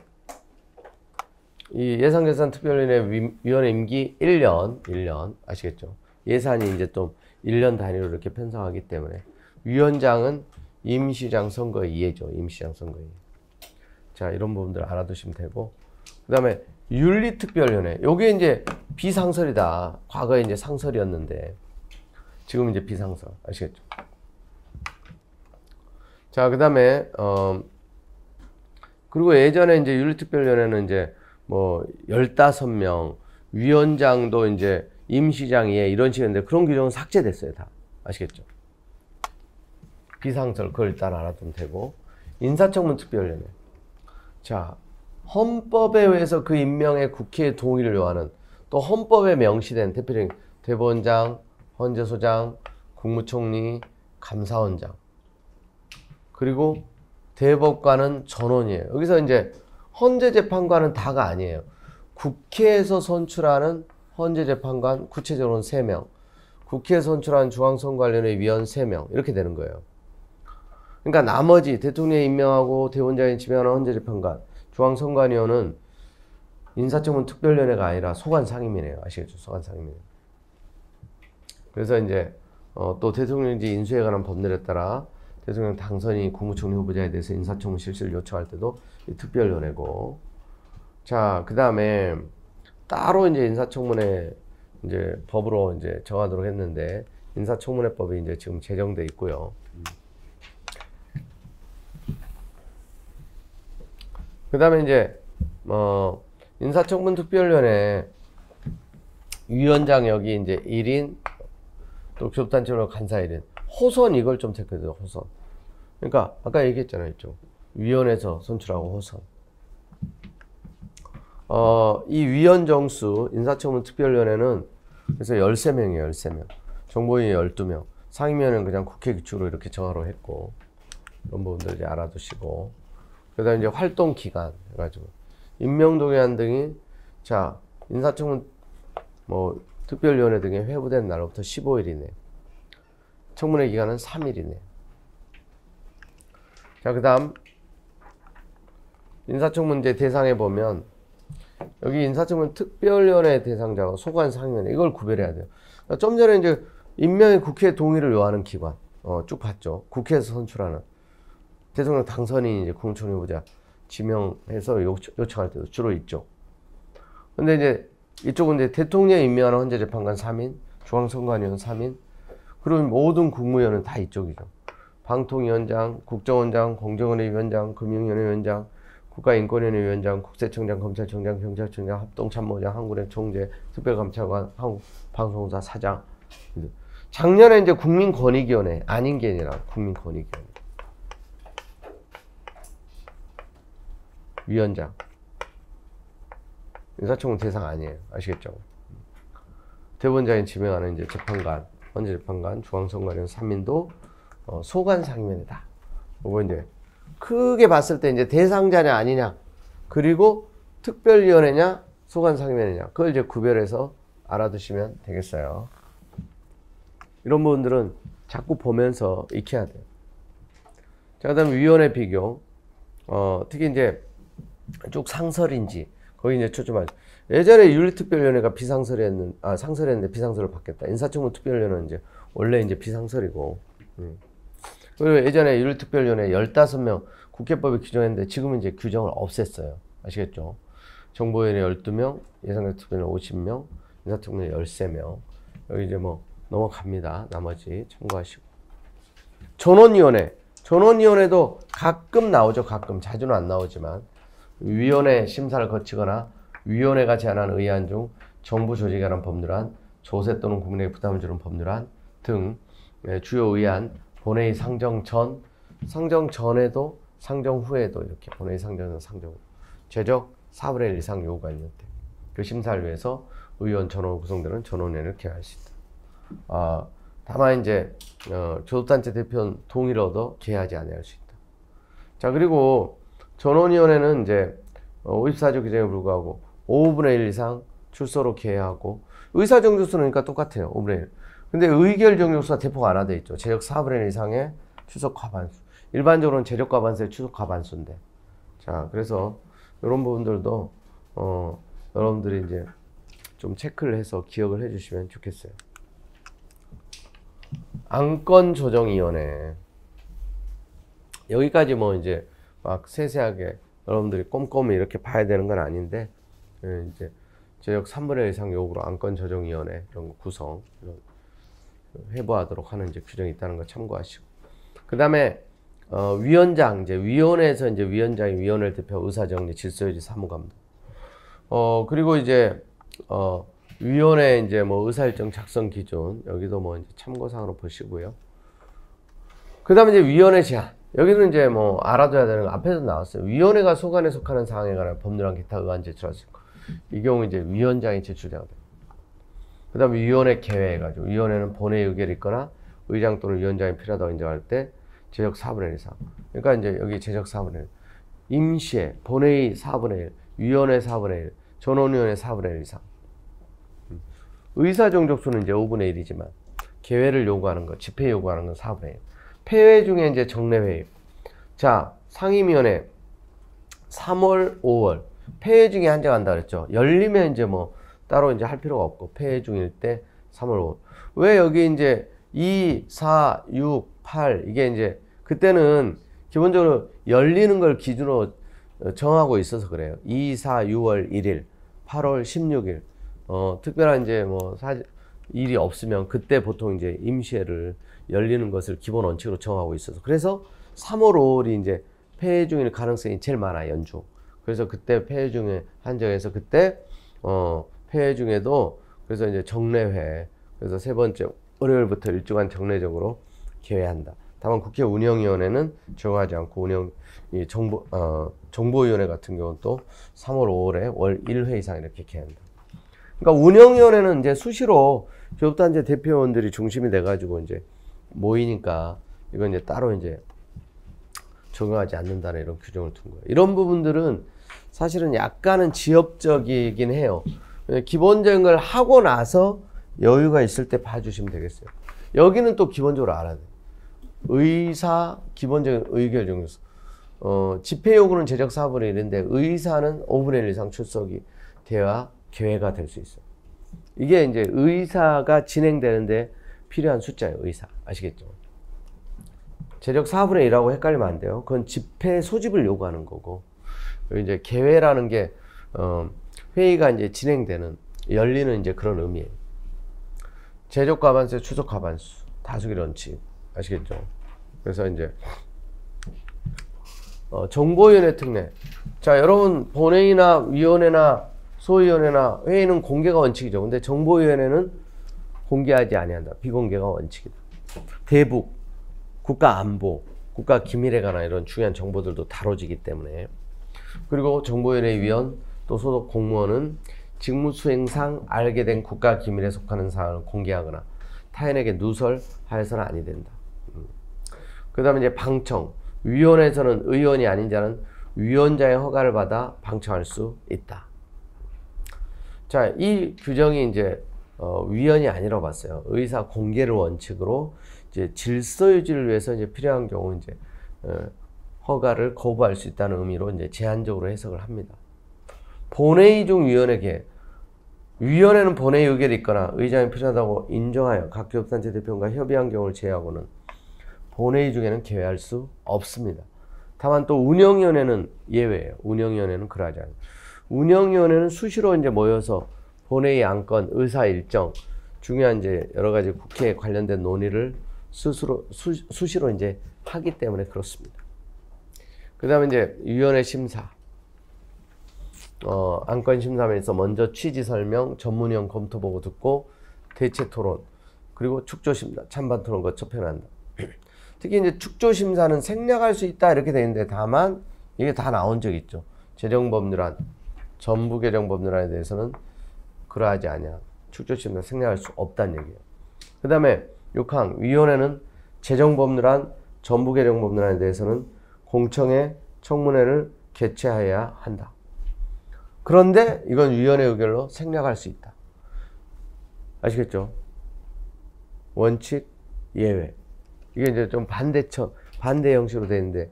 이 예산결산 특별위원회 위원회 임기 1년 아시겠죠? 예산이 이제 또 1년 단위로 이렇게 편성하기 때문에 위원장은 임시장 선거의 이해죠. 임시장 선거의 이해. 자, 이런 부분들 알아두시면 되고, 그 다음에 윤리특별위원회. 요게 이제 비상설이다. 과거에 이제 상설이었는데 지금 이제 비상설. 아시겠죠? 자, 그 다음에 그리고 예전에 이제 윤리특별위원회는 이제 뭐 15명, 위원장도 이제 임시장이에 이런 식이었는데 그런 규정은 삭제됐어요, 다. 아시겠죠? 비상설, 그걸 일단 알아두면 되고. 인사청문 특별위원회. 자, 헌법에 의해서 그 임명에 국회의 동의를 요하는, 또 헌법에 명시된 대표적인 대법원장, 헌재소장, 국무총리, 감사원장. 그리고 대법관은 전원이에요. 여기서 이제 헌재재판관은 다가 아니에요. 국회에서 선출하는 헌재재판관, 구체적으로는 3명. 국회에서 선출한 중앙선거관련의 위원 3명. 이렇게 되는 거예요. 그러니까 나머지 대통령이 임명하고 대법원장이 지명하는 헌재재판관, 중앙선관위원은 인사청문 특별위원회가 아니라 소관상임이네요. 아시겠죠? 소관상임이네요. 그래서 이제 또 대통령직 인수에 관한 법률에 따라 대통령 당선인 국무총리 후보자에 대해서 인사청문 실시를 요청할 때도 이 특별위원회고. 자, 그 다음에 따로 이제 인사청문회 이제 법으로 이제 정하도록 했는데 인사청문회법이 이제 지금 제정돼 있고요. 그 다음에 이제 인사청문 특별위원회 위원장 여기 이제 1인, 또 교섭단체로 간사 1인, 호선 이걸 좀 체크해줘요. 호선. 그러니까 아까 얘기했잖아요. 이쪽 위원회에서 선출하고 호선. 이 위원 정수 인사청문 특별위원회는 그래서 13명이에요. 13명. 정보위원회 12명. 상임위원회는 그냥 국회 규칙으로 이렇게 정하로 했고, 이런 부분들 이제 알아두시고. 그 다음에 이제 활동 기간 해가지고 임명동의안 등이, 자, 인사청문 뭐 특별위원회 등에 회부된 날로부터 15일이네. 청문회 기간은 3일이네. 자, 그 다음 인사청문제 대상에 보면 여기 인사청문 특별위원회 대상자와 소관상임위원회, 이걸 구별해야 돼요. 좀 전에 이제 임명의 국회 동의를 요하는 기관 쭉 봤죠. 국회에서 선출하는 대통령 당선인이 이제 국무총리 후보자 지명해서 요청할 때도 주로 있죠. 근데 이제 이쪽은 이제 대통령이 임명하는 헌재재판관 3인, 중앙선관위원 3인, 그리고 모든 국무위원은 다 이쪽이죠. 방통위원장, 국정원장, 공정원회 위원장, 금융위원회 위원장, 국가인권위원회 위원장, 국세청장, 검찰청장, 경찰청장, 합동참모장, 한국은행 총재, 특별감찰관, 한국방송사 사장. 작년에 이제 국민권익위원회, 아닌 게 아니라 국민권익위원회 위원장. 인사청문 대상 아니에요. 아시겠죠? 대법원장이 지명하는 이제 재판관, 헌재재판관, 중앙선관위원 3인도 소관상임위원회다. 이거 이제 크게 봤을 때 이제 대상자냐 아니냐, 그리고 특별위원회냐 소관상임위원회냐, 그걸 이제 구별해서 알아두시면 되겠어요. 이런 부분들은 자꾸 보면서 익혀야 돼요. 자, 그 다음에 위원회 비교. 특히 이제 쭉 상설인지 거기 이제 초점하죠. 예전에 윤리특별위원회가 상설이었는데 비상설을 받겠다. 인사청문 특별위원회는 이제 원래 이제 비상설이고. 그리고 예전에 윤리특별위원회 15명 국회법에 규정했는데 지금은 이제 규정을 없앴어요. 아시겠죠? 정보위원회 12명, 예산특별위원회 50명, 인사청문회 13명. 여기 이제 뭐 넘어갑니다. 나머지 참고하시고. 전원위원회도 가끔 나오죠. 가끔. 자주는 안 나오지만. 위원회 심사를 거치거나 위원회가 제안한 의안 중 정부 조직에 관한 법률안, 조세 또는 국민에게 부담을 주는 법률안 등 주요 의안 본회의 상정 전에도 상정 후에도 이렇게 본회의 상정 전 상정 후 최적 4분의 1 이상 요구가 있는 때 그 심사를 위해서 의원 전원 구성되는 전원회를 개할 수 있다. 다만 이제 교섭단체 대표는 동의를 얻어 개회하지 아니할 수 있다. 자, 그리고 전원위원회는 이제 54조 규정에 불구하고 5분의 1 이상 출석으로 개회하고 의사 정족수는 그러니까 똑같아요. 5분의 1. 근데 의결 정족수가 대폭 완화돼 있죠. 재적 4분의 1 이상의 출석 과반수. 일반적으로는 재적 과반수의 출석 과반수인데. 자, 그래서 이런 부분들도 여러분들이 이제 좀 체크를 해서 기억을 해주시면 좋겠어요. 안건조정위원회. 여기까지 뭐 이제 막 세세하게 여러분들이 꼼꼼히 이렇게 봐야 되는 건 아닌데, 이제 재적 3분의 1 이상 요구로 안건조정위원회 이런 거 구성, 이런 회부하도록 하는 이제 규정이 있다는 거 참고하시고. 그 다음에 위원장, 이제 위원회에서 이제 위원장이 위원회를 대표 의사정리, 질서유지, 사무감독. 그리고 이제 위원회 이제 뭐 의사일정 작성 기준, 여기도 뭐 이제 참고사항으로 보시고요. 그 다음에 이제 위원회 제한. 여기는 이제 뭐 알아둬야 되는 거 앞에서 나왔어요. 위원회가 소관에 속하는 사항에 관한 법률안 기타 의안 제출할 수 있고, 이 경우 이제 위원장이 제출해야 돼요. 그 다음에 위원회 개회해가지고, 위원회는 본회의 의결이 있거나 의장 또는 위원장이 필요하다고 인정할 때 재적 4분의 1 이상. 그러니까 이제 여기 재적 4분의 1. 임시회, 본회의 4분의 1, 위원회 4분의 1, 전원위원회 4분의 1 이상. 의사 정족수는 이제 5분의 1이지만 개회를 요구하는 거, 집회 요구하는 건 4분의 1. 폐회 중에 이제 정례회의. 자, 상임위원회 3월, 5월. 폐회 중에 한정한다 그랬죠. 열리면 이제 뭐 따로 이제 할 필요가 없고, 폐회 중일 때 3월, 5월. 왜 여기 이제 2, 4, 6, 8 이게 이제 그때는 기본적으로 열리는 걸 기준으로 정하고 있어서 그래요. 2, 4, 6월 1일, 8월 16일. 특별한 이제 뭐 일이 없으면 그때 보통 이제 임시회를 열리는 것을 기본 원칙으로 정하고 있어서, 그래서 3월, 5월이 이제 폐회 중일 가능성이 제일 많아, 연중. 그래서 그때 폐회 중에 한정해서 그때 폐회 중에도 그래서 이제 정례회, 그래서 세 번째 월요일부터 일주간 정례적으로 개회한다. 다만 국회 운영위원회는 정하지 않고 정보위원회 같은 경우는 또 3월, 5월에 월 1회 이상 이렇게 개회한다. 그러니까 운영위원회는 이제 수시로 교섭단체 대표원들이 중심이 돼가지고 이제 모이니까 이건 이제 따로 이제 적용하지 않는다는 이런 규정을 둔 거예요. 이런 부분들은 사실은 약간은 지엽적이긴 해요. 기본적인 걸 하고 나서 여유가 있을 때 봐주시면 되겠어요. 여기는 또 기본적으로 알아야 돼요. 의사, 기본적인 의결 정도수. 집회 요구는 재적 4분의 1인데 의사는 5분의 1 이상 출석이 돼야 개회가 될 수 있어요. 이게 이제 의사가 진행되는데 필요한 숫자예요. 의사. 아시겠죠? 재적 4분의 1하고 헷갈리면 안 돼요. 그건 집회 소집을 요구하는 거고, 이제 개회라는 게 회의가 이제 진행되는, 열리는 이제 그런 의미예요. 재적 과반수의 추석 과반수, 다수결 원칙. 아시겠죠? 그래서 이제 정보위원회 특례. 자, 여러분 본회의나 위원회나 소위원회나 회의는 공개가 원칙이죠. 근데 정보위원회는 공개하지 아니한다. 비공개가 원칙이다. 대북, 국가 안보, 국가 기밀에 관한 이런 중요한 정보들도 다뤄지기 때문에. 그리고 정보위원회 위원 또 소속 공무원은 직무 수행상 알게 된 국가 기밀에 속하는 사항을 공개하거나 타인에게 누설하여서는 아니 된다. 그 다음에 이제 방청. 위원회에서는 의원이 아닌 자는 위원장의 허가를 받아 방청할 수 있다. 자, 이 규정이 이제 위헌이 아니라고 봤어요. 의사 공개를 원칙으로 이제 질서 유지를 위해서 이제 필요한 경우 이제 허가를 거부할 수 있다는 의미로 이제 제한적으로 해석을 합니다. 본회의 중 위원회 개회. 위원회는 본회의 의결이 있거나 의장이 필요하다고 인정하여 각 교섭단체 대표과 협의한 경우를 제외하고는 본회의 중에는 개회할 수 없습니다. 다만 또 운영위원회는 예외예요. 운영위원회는 그러하지 않아요. 운영위원회는 수시로 이제 모여서 본회의 안건, 의사 일정, 중요한 이제 여러 가지 국회에 관련된 논의를 수시로 이제 하기 때문에 그렇습니다. 그 다음에 이제 위원회 심사. 안건 심사면에서 먼저 취지 설명, 전문위원 검토 보고 듣고 대체 토론, 그리고 축조 심사, 찬반 토론과 접견한다. 특히 이제 축조 심사는 생략할 수 있다 이렇게 돼 있는데, 다만 이게 다 나온 적 있죠. 재정법률안, 전부 개정 법률안에 대해서는 그러하지 않냐. 축조 심사 생략할 수 없다는 얘기예요. 그 다음에 6항 위원회는 재정법률안, 전부개정법률안에 대해서는 공청회 청문회를 개최해야 한다. 그런데 이건 위원회 의결로 생략할 수 있다. 아시겠죠? 원칙, 예외. 이게 이제 좀 반대 형식으로 되어 있는데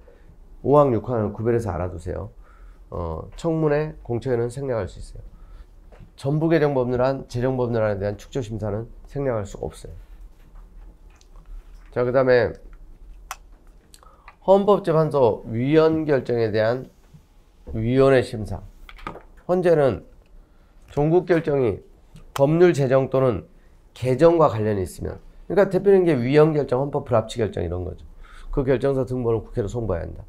5항, 6항은 구별해서 알아두세요. 청문회, 공청회는 생략할 수 있어요. 전부개정법률안, 재정법률안에 대한 축조심사는 생략할 수가 없어요. 자, 그 다음에 헌법재판소 위헌 결정에 대한 위원회 심사. 헌재는 종국 결정이 법률 제정 또는 개정과 관련이 있으면, 그러니까 대표적인 게 위헌 결정, 헌법 불합치 결정 이런 거죠. 그 결정서 등본을 국회로 송부해야 한다.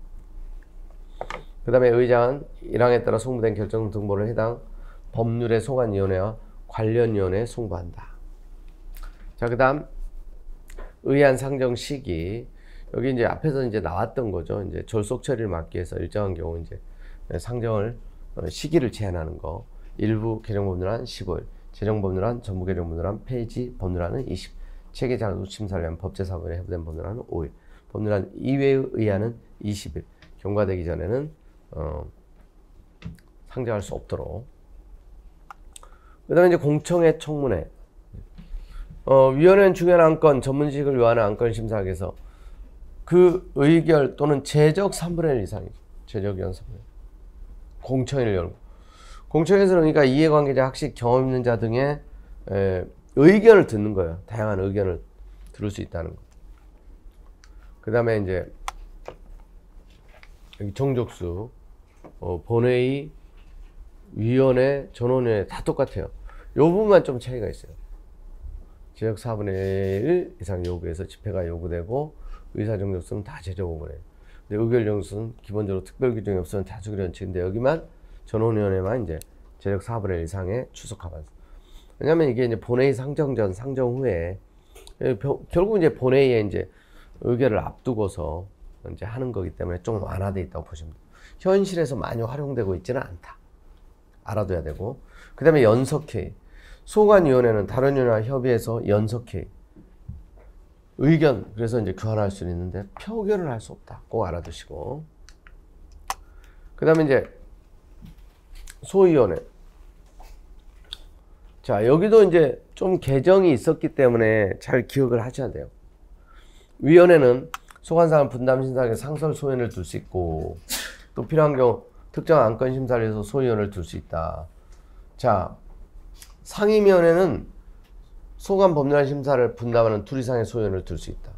그 다음에 의장은 1항에 따라 송부된 결정 등본을 해당 법률의 소관위원회와 관련위원회에 송부한다. 자, 그 다음 의안 상정 시기. 여기 이제 앞에서 이제 나왔던 거죠. 이제 졸속 처리를 막기 위해서 일정한 경우 이제 상정을 시기를 제한하는 거. 일부 개정법률안 15일, 재정법률안, 전부개정법률안, 폐지 법률안은 20, 체계 장소 심사를 위한 법제사무에 해부된 법률안은 5일, 법률안 이외의 의안은 20일, 경과되기 전에는 상정할 수 없도록. 그 다음에 이제 공청회 청문회. 위원회는 중요한 안건, 전문직을 요하는 안건 심사하기 위해서 그 의결 또는 제적 3분의 1 이상이죠. 제적위원 3분의 1. 공청회를 열고. 공청회에서는 그러니까 이해관계자, 학식, 경험 있는 자 등의 의견을 듣는 거예요. 다양한 의견을 들을 수 있다는 거. 그 다음에 이제 여기 정족수, 본회의, 위원회, 전원회 다 똑같아요. 요 부분만 좀 차이가 있어요. 제적 4분의 1 이상 요구해서 집회가 요구되고 의사 정족수는 다 제적 5분의 1. 근데 의결 정수는 기본적으로 특별 규정이 없으면 다수결 원칙인데 여기만 전원위원회만 이제 제적 4분의 1 이상의 추석하반수. 왜냐면 이게 이제 본회의 상정 전, 상정 후에 결국 이제 본회의에 이제 의결을 앞두고서 이제 하는 거기 때문에 좀 완화되어 있다고 보시면 돼요. 현실에서 많이 활용되고 있지는 않다. 알아둬야 되고. 그 다음에 연석회의. 소관위원회는 다른 위원회와 협의해서 연석회의. 의견, 그래서 이제 교환할 수는 있는데 표결을 할 수 없다. 꼭 알아두시고. 그 다음에 이제 소위원회. 자, 여기도 이제 좀 개정이 있었기 때문에 잘 기억을 하셔야 돼요. 위원회는 소관사항 분담 심사하기 상설 소위원회를 둘 수 있고, 또 필요한 경우 특정 안건 심사를 위해서 소위원회를 둘 수 있다. 자, 상임위원회는 소관 법률안 심사를 분담하는 둘 이상의 소위원회를 둘 수 있다.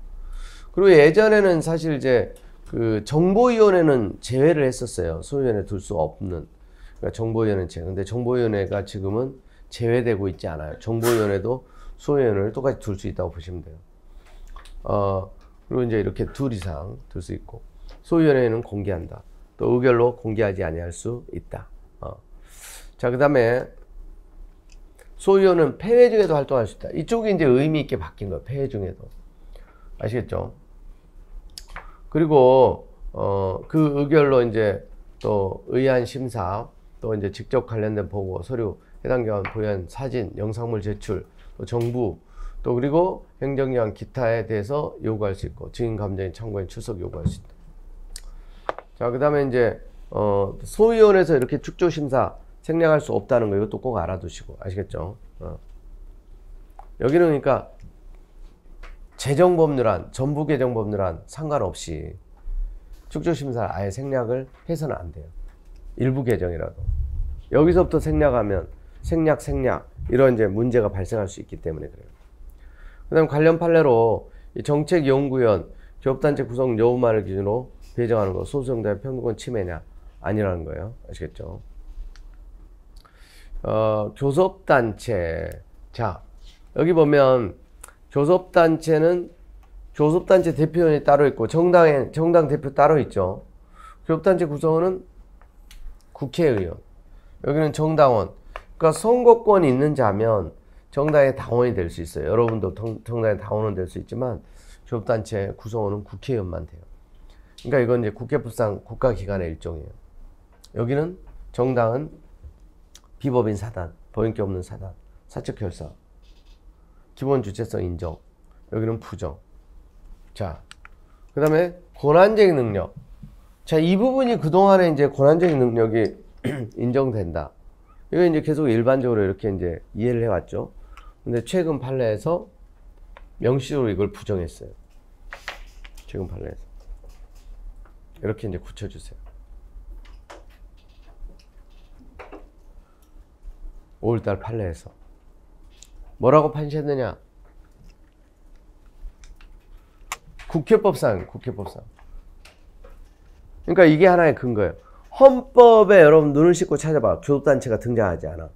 그리고 예전에는 사실 이제 그 정보위원회는 제외를 했었어요. 소위원회 둘 수 없는. 그러니까 정보위원회 제외. 근데 정보위원회가 지금은 제외되고 있지 않아요. 정보위원회도 소위원회를 똑같이 둘 수 있다고 보시면 돼요. 그리고 이제 이렇게 둘 이상 둘 수 있고, 소위원회는 공개한다. 또 의결로 공개하지 아니할 수 있다. 자, 그 다음에 소위원은 폐회 중에도 활동할 수 있다. 이쪽이 이제 의미 있게 바뀐 거예요. 폐회 중에도. 아시겠죠? 그리고 그 의결로 이제 또 의안 심사, 또 이제 직접 관련된 보고, 서류, 해당 기관 보연, 사진, 영상물 제출, 또 정부, 또 그리고 행정기관 기타에 대해서 요구할 수 있고, 증인, 감정인, 참고인 출석 요구할 수 있다. 자, 그 다음에 이제 소위원회에서 이렇게 축조심사 생략할 수 없다는 거, 이것도 꼭 알아두시고. 아시겠죠? 여기는 그러니까 재정법률안, 전부개정법률안 상관없이 축조심사를 아예 생략을 해서는 안 돼요. 일부 개정이라도. 여기서부터 생략하면 생략 이런 이제 문제가 발생할 수 있기 때문에 그래요. 그 다음 관련 판례로 정책연구위원, 교섭단체 구성 여부만을 기준으로 배정하는 거, 소수정당의 평등권 침해냐 아니라는 거예요. 아시겠죠? 교섭단체. 자, 여기 보면 교섭단체는 교섭단체 대표원이 따로 있고 정당 대표 따로 있죠. 교섭단체 구성원은 국회의원, 여기는 정당원. 그러니까 선거권이 있는 자면 정당의 당원이 될 수 있어요. 여러분도 정당의 당원은 될 수 있지만 교섭단체 구성원은 국회의원만 돼요. 그러니까 이건 이제 국회법상 국가기관의 일종이에요. 여기는 정당은 비법인 사단, 법인격 없는 사단, 사적 결사, 기본 주체성 인정, 여기는 부정. 자, 그 다음에 권한쟁의 능력. 자, 이 부분이 그동안에 이제 권한쟁의 능력이 인정된다. 이거 이제 계속 일반적으로 이렇게 이제 이해를 해왔죠. 근데 최근 판례에서 명시적으로 이걸 부정했어요. 최근 판례에서. 이렇게 이제 굳혀주세요. 5월달 판례에서. 뭐라고 판시했느냐? 국회법상. 그러니까 이게 하나의 근거예요. 헌법에 여러분 눈을 씻고 찾아봐. 교섭단체가 등장하지 않아.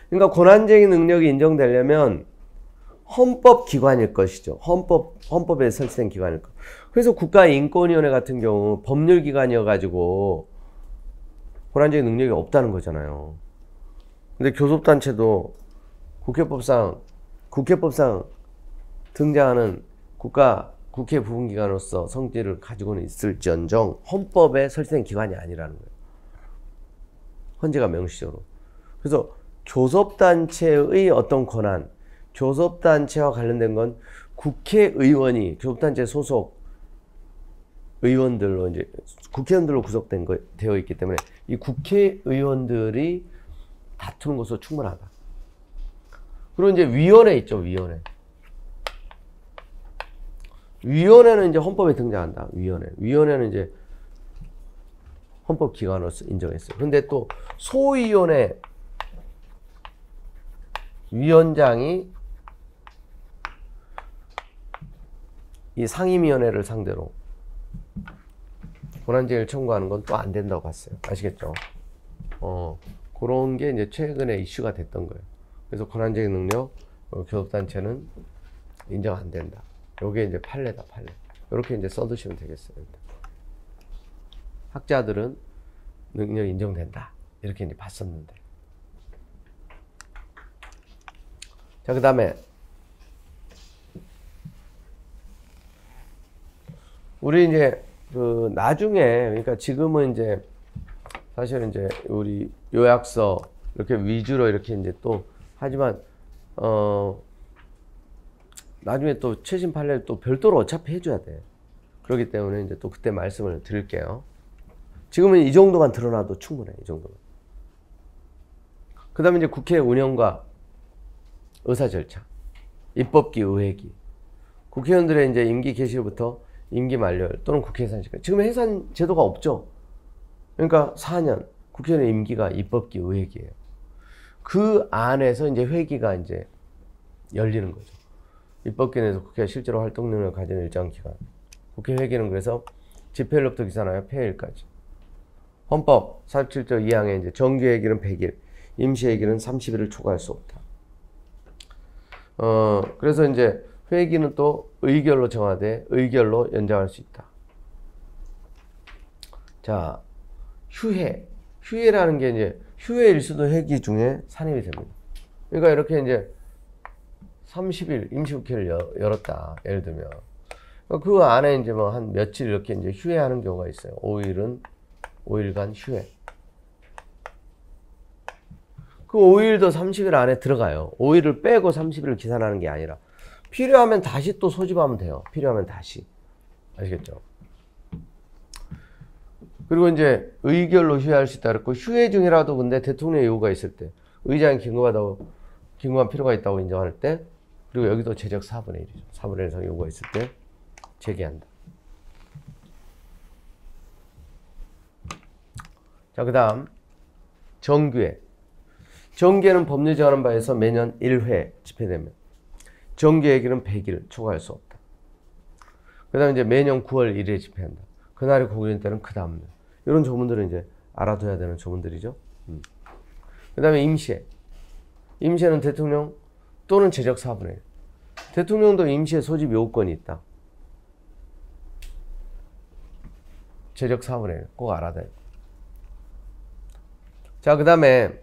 그러니까 권한쟁의 능력이 인정되려면 헌법기관일 것이죠. 헌법에 설치된 기관일 것. 그래서 국가인권위원회 같은 경우 법률기관이어가지고 권한쟁의 능력이 없다는 거잖아요. 근데 교섭단체도 국회법상 등장하는 국회 부분기관으로서 성질을 가지고는 있을지언정 헌법에 설치된 기관이 아니라는 거예요. 헌재가 명시적으로. 그래서 교섭단체의 어떤 권한, 교섭단체와 관련된 건 국회의원이 교섭단체 소속 의원들로 이제 국회의원들로 되어 있기 때문에 이 국회의원들이 다투는 것으로 충분하다. 그리고 이제 위원회 있죠, 위원회. 위원회는 이제 헌법에 등장한다. 위원회는 이제 헌법기관으로서 인정했어요. 근데 또 소위원회 위원장이 이 상임위원회를 상대로 권한쟁의를 청구하는 건 또 안 된다고 봤어요. 아시겠죠? 그런 게 이제 최근에 이슈가 됐던 거예요. 그래서 권한쟁의 능력, 교섭단체는 인정 안 된다. 요게 이제 판례다, 판례. 이렇게 이제 써두시면 되겠어요. 일단. 학자들은 능력이 인정된다. 이렇게 이제 봤었는데. 자, 그 다음에 우리 이제 그 나중에, 그러니까 지금은 이제 사실은 이제 우리 요약서 이렇게 위주로 이렇게 이제 또 하지만 나중에 또 최신 판례를 또 별도로 어차피 해줘야 돼. 그렇기 때문에 이제 또 그때 말씀을 드릴게요. 지금은 이 정도만 드러나도 충분해. 이 정도만. 그 다음에 이제 국회 운영과 의사 절차, 입법기, 의회기. 국회의원들의 이제 임기 개시로부터 임기 만료일 또는 국회 해산 시간. 지금 해산 제도가 없죠. 그러니까 4년 국회의원의 임기가 입법기, 의회기예요. 그 안에서 이제 회기가 이제 열리는 거죠. 입법기 내에서 국회가 실제로 활동 능력을 가지는 일정 기간. 국회 회기는 그래서 집회일로부터 기산하여 폐일까지. 헌법 47조 2항에 이제 정기 회기는 100일, 임시 회기는 30일을 초과할 수 없다. 그래서 이제 회기는 또 의결로 정하되 의결로 연장할 수 있다. 자, 휴회라는 게 이제 휴회일 수도 회기 중에 산입이 됩니다. 그러니까 이렇게 이제 30일 임시국회를 열었다. 예를 들면. 그 안에 이제 뭐 한 며칠 이렇게 이제 휴회하는 경우가 있어요. 5일간 휴회. 그 5일도 30일 안에 들어가요. 5일을 빼고 30일을 계산하는 게 아니라 필요하면 다시 또 소집하면 돼요. 필요하면 다시. 아시겠죠? 그리고 이제 의결로 휴회할 수 있다 그랬고 휴회 중이라도 근데 대통령의 요구가 있을 때 의장이 긴급한 필요가 있다고 인정할 때 그리고 여기도 제적 4분의 1이죠. 4분의 1 이상 요구가 있을 때 제기한다. 자, 그 다음 정기회. 정기회는 법률 정하는 바에서 매년 1회 집행되면 정기회기는 100일 초과할 수 없다. 그 다음에 이제 매년 9월 1일에 집행한다. 그날이 공휴일 때는 그 다음날. 이런 조문들은 이제 알아둬야 되는 조문들이죠. 그 다음에 임시회. 임시회는 대통령 또는 제적 4분의 1. 대통령도 임시회 소집 요건이 있다. 제적 4분의 1. 꼭 알아둬야 돼. 자, 그 다음에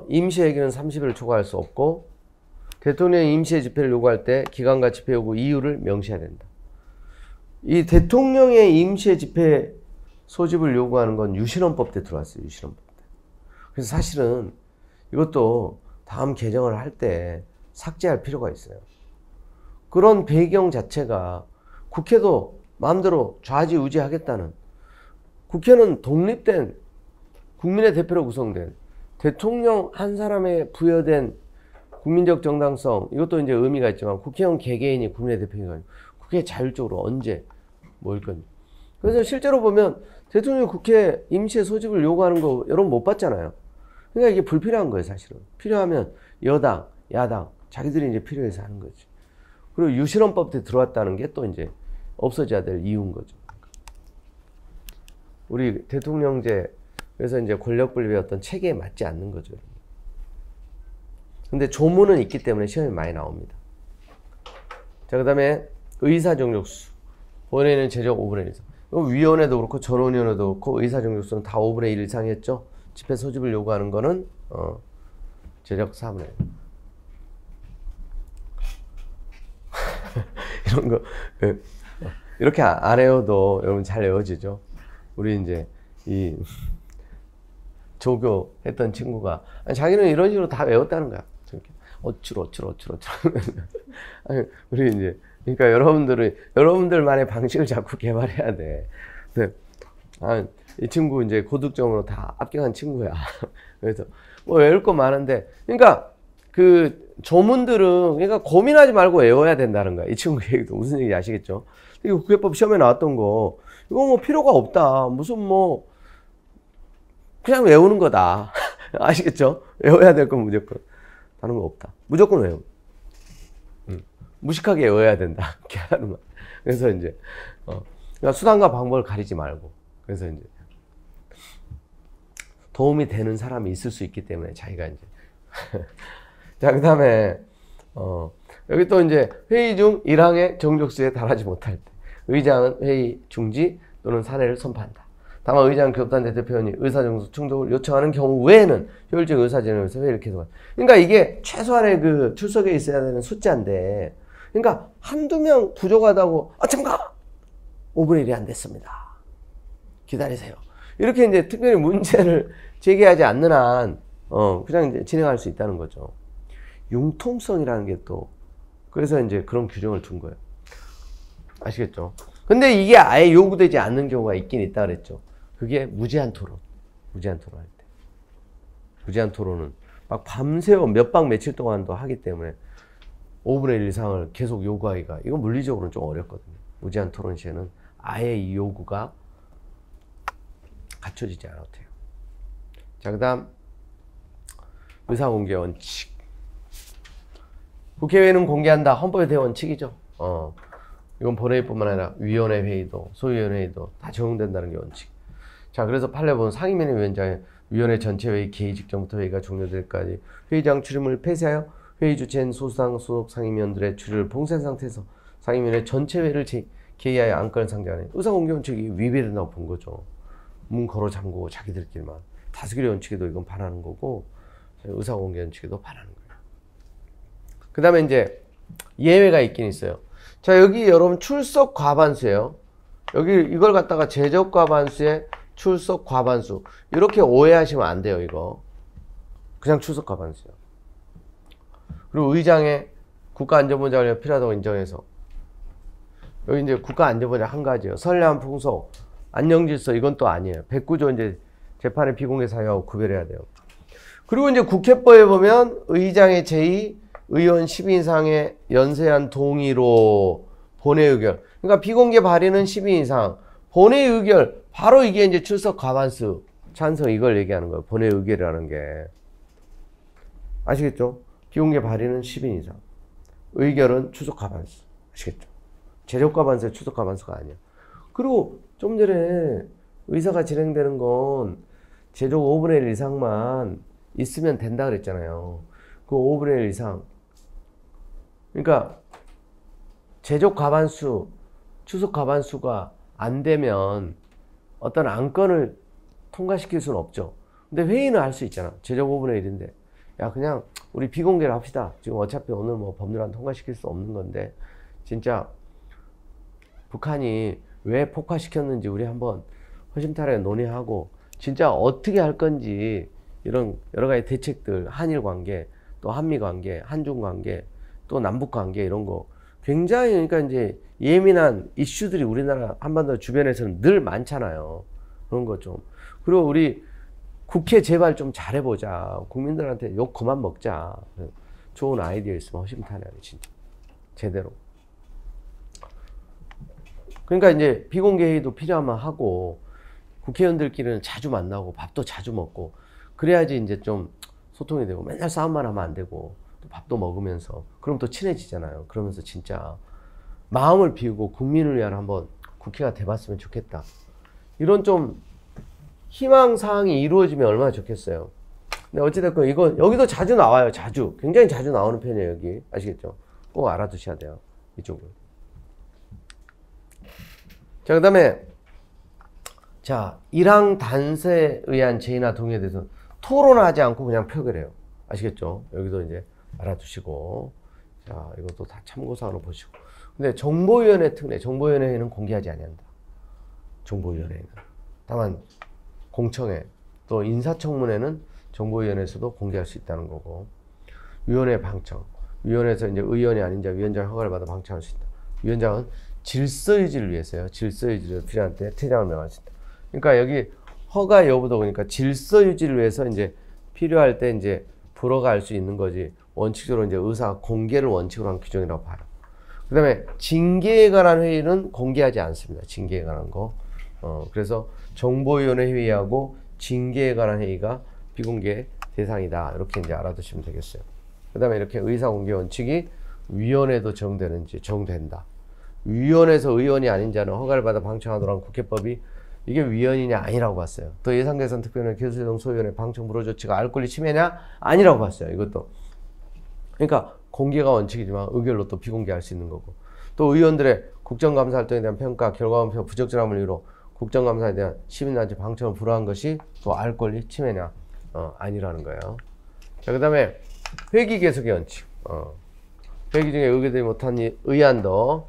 임시회기는 30일을 초과할 수 없고 대통령이 임시회 집회를 요구할 때 기간과 집회 요구 이유를 명시해야 된다. 이 대통령의 임시회 집회 소집을 요구하는 건 유신헌법 때 들어왔어요. 유신헌법 때. 그래서 사실은 이것도 다음 개정을 할 때 삭제할 필요가 있어요. 그런 배경 자체가 국회도 마음대로 좌지우지하겠다는, 국회는 독립된 국민의 대표로 구성된 대통령 한 사람에 부여된 국민적 정당성, 이것도 이제 의미가 있지만 국회의원 개개인이 국민의 대표가 아니고 국회에 자율적으로 언제 뭐일 건지. 그래서 실제로 보면 대통령이 국회 임시의 소집을 요구하는 거 여러분 못 봤잖아요. 그러니까 이게 불필요한 거예요, 사실은. 필요하면 여당, 야당, 자기들이 이제 필요해서 하는 거지. 그리고 유실헌법에 들어왔다는 게 또 이제 없어져야 될 이유인 거죠. 우리 대통령제, 그래서 이제 권력 분립의 어떤 체계에 맞지 않는 거죠. 근데 조문은 있기 때문에 시험이 많이 나옵니다. 자, 그 다음에 의사정족수. 본회의는 제적 5분의 1 이상. 위원회도 그렇고 전원위원회도 그렇고 의사정족수는 다 5분의 1 이상이었죠. 집회 소집을 요구하는 거는 제적 4분의 1. 이런 거 이렇게 안 외워도 여러분 잘 외워지죠. 우리 이제 이 조교 했던 친구가 자기는 이런 식으로 다 외웠다는 거야. 어추로. 우리 이제 그러니까 여러분들만의 방식을 자꾸 개발해야 돼. 근데 이 친구 이제 고득점으로 다 합격한 친구야. 그래서 뭐 외울 거 많은데, 그러니까 그 조문들은 그러니까 고민하지 말고 외워야 된다는 거야. 이 친구 얘기도 무슨 얘기인지 아시겠죠? 이거 국회법 시험에 나왔던 거, 이거 뭐 필요가 없다. 무슨 뭐 그냥 외우는 거다. 아시겠죠? 외워야 될 건 무조건. 다른 거 없다. 무조건 외워. 무식하게 외워야 된다. 이렇게 하는 말. 그래서 이제 그러니까 수단과 방법을 가리지 말고. 그래서 이제 도움이 되는 사람이 있을 수 있기 때문에 자기가 이제 자, 그 다음에 여기 또 이제 회의 중 1항의 정족수에 달하지 못할 때 의장은 회의 중지 또는 사례를 선포한다. 다만 의장 교섭단 대표원이 의사정수 충족을 요청하는 경우 외에는 효율적 의사진행에서 회의를 계속한다. 그러니까 이게 최소한의 그 출석에 있어야 되는 숫자인데, 그러니까 한두 명 부족하다고 잠깐 5분의 1이 안 됐습니다. 기다리세요. 이렇게 이제 특별히 문제를 제기하지 않는 한 그냥 이제 진행할 수 있다는 거죠. 융통성이라는 게 또 그래서 이제 그런 규정을 둔 거예요. 아시겠죠? 근데 이게 아예 요구되지 않는 경우가 있긴 있다 그랬죠. 그게 무제한 토론. 무제한 토론할 때. 무제한 토론은 막 밤새워 몇 박 며칠 동안도 하기 때문에 5분의 1 이상을 계속 요구하기가 이건 물리적으로는 좀 어렵거든요. 무제한 토론 시에는 아예 이 요구가 갖춰지지 않아도 돼요. 자, 그 다음 의사공개 원칙. 국회회의는 공개한다. 헌법의 대원칙이죠. 이건 본회의뿐만 아니라 위원회 회의도 소위원회 회의도 다 적용된다는 게 원칙. 자, 그래서 판례 보면 상임위원회 위원장의 위원회 전체 회의 개의 직전부터 회의가 종료될 때까지 회의장 출입을 폐쇄하여 회의 주체인 소수당 소속 상임위원들의 출입을 봉쇄한 상태에서 상임위원회 전체 회의를 개의하여 안건을 상정하는 의사공개 원칙이 위배된다고 본 거죠. 문 걸어 잠그고 자기들끼리만. 다수결의 원칙에도 이건 반하는 거고 의사공개 원칙에도 반하는 거예요. 그 다음에 이제 예외가 있긴 있어요. 자, 여기 여러분 출석 과반수예요. 여기 이걸 갖다가 제적 과반수에 출석 과반수 이렇게 오해하시면 안 돼요. 이거 그냥 출석 과반수예요. 그리고 의장의 국가안전보장을 위해 필요하다고 인정해서 여기 이제 국가안전보장 한 가지예요. 선례한 풍속, 안녕질서 이건 또 아니에요. 109조 이제 재판의 비공개 사유하고 구별해야 돼요. 그리고 이제 국회법에 보면 의장의 제의, 의원 10인 이상의 연세한 동의로 본회의 의결. 그러니까 비공개 발의는 10인 이상, 본회의 의결 바로 이게 이제 출석 과반수 찬성 이걸 얘기하는 거예요. 본회의 의결이라는 게 아시겠죠? 비공개 발의는 10인 이상, 의결은 출석 과반수. 아시겠죠? 제적 과반수의 출석 과반수가 아니야. 그리고 좀 전에 의사가 진행되는 건 제적 5분의 1 이상만 있으면 된다 그랬잖아요. 그 5분의 1 이상. 그러니까 제적 과반수, 출석 과반수가 안 되면 어떤 안건을 통과시킬 수는 없죠. 근데 회의는 할 수 있잖아. 제적 5분의 1인데. 야, 그냥 우리 비공개를 합시다. 지금 어차피 오늘 뭐 법률안 통과시킬 수 없는 건데 진짜 북한이 왜 폭파시켰는지 우리 한번 허심탄회하게 논의하고 진짜 어떻게 할 건지 이런 여러 가지 대책들, 한일 관계, 또 한미 관계, 한중 관계, 또 남북 관계 이런 거 굉장히 그러니까 이제 예민한 이슈들이 우리나라 한반도 주변에서는 늘 많잖아요. 그런 거 좀. 그리고 우리 국회 제발 좀 잘해보자. 국민들한테 욕 그만 먹자. 좋은 아이디어 있으면 허심탄회하게 진짜 제대로. 그러니까 이제 비공개 회의도 필요하면 하고 국회의원들끼리는 자주 만나고 밥도 자주 먹고 그래야지 이제 좀 소통이 되고 맨날 싸움만 하면 안 되고 또 밥도 먹으면서 그럼 또 친해지잖아요. 그러면서 진짜 마음을 비우고 국민을 위한 한번 국회가 돼봤으면 좋겠다. 이런 좀 희망사항이 이루어지면 얼마나 좋겠어요. 근데 어찌됐건 이거 여기도 자주 나와요. 자주. 굉장히 자주 나오는 편이에요. 여기. 아시겠죠? 꼭 알아두셔야 돼요. 이쪽은. 자, 그 다음에 자, 일항 단서에 의한 제의나 동의에 대해서 토론하지 않고 그냥 표결해요. 아시겠죠? 여기도 이제 알아두시고. 자, 이것도 다 참고사항으로 보시고. 근데 정보위원회 특례, 정보위원회는 공개하지 아니한다. 정보위원회는. 다만 공청회 또 인사청문회는 정보위원회에서도 공개할 수 있다는 거고. 위원회 방청. 위원회에서 이제 의원이 아닌 자 위원장 허가를 받아 방청할 수 있다. 위원장은 질서 유지를 위해서요. 질서 유지를 필요할 때 퇴장을 명할 수 있다. 그러니까 여기 허가 여부도 보니까 질서 유지를 위해서 이제 필요할 때 이제 불허가 할 수 있는 거지. 원칙적으로 이제 의사 공개를 원칙으로 한 규정이라고 봐요. 그 다음에 징계에 관한 회의는 공개하지 않습니다. 징계에 관한 거. 그래서 정보위원회 회의하고 징계에 관한 회의가 비공개 대상이다. 이렇게 이제 알아두시면 되겠어요. 그 다음에 이렇게 의사공개 원칙이 위원회도 적용되는지 적용된다. 위원회에서 의원이 아닌 자는 허가를 받아 방청하도록 국회법이 이게 위헌이냐 아니라고 봤어요. 또 예산개선 특별위원회 교수회동 소위원회 방청 불허 조치가 알 권리 침해냐 아니라고 봤어요. 이것도. 그러니까 공개가 원칙이지만 의결로 또 비공개할 수 있는 거고. 또 의원들의 국정감사 활동에 대한 평가, 결과원표 부적절함을 이유로 국정감사에 대한 시민단체 방청을 불허한 것이 또 알 권리 침해냐 아니라는 거예요. 자, 그 다음에 회기 계속의 원칙. 회기 중에 의결되지 못한 의안도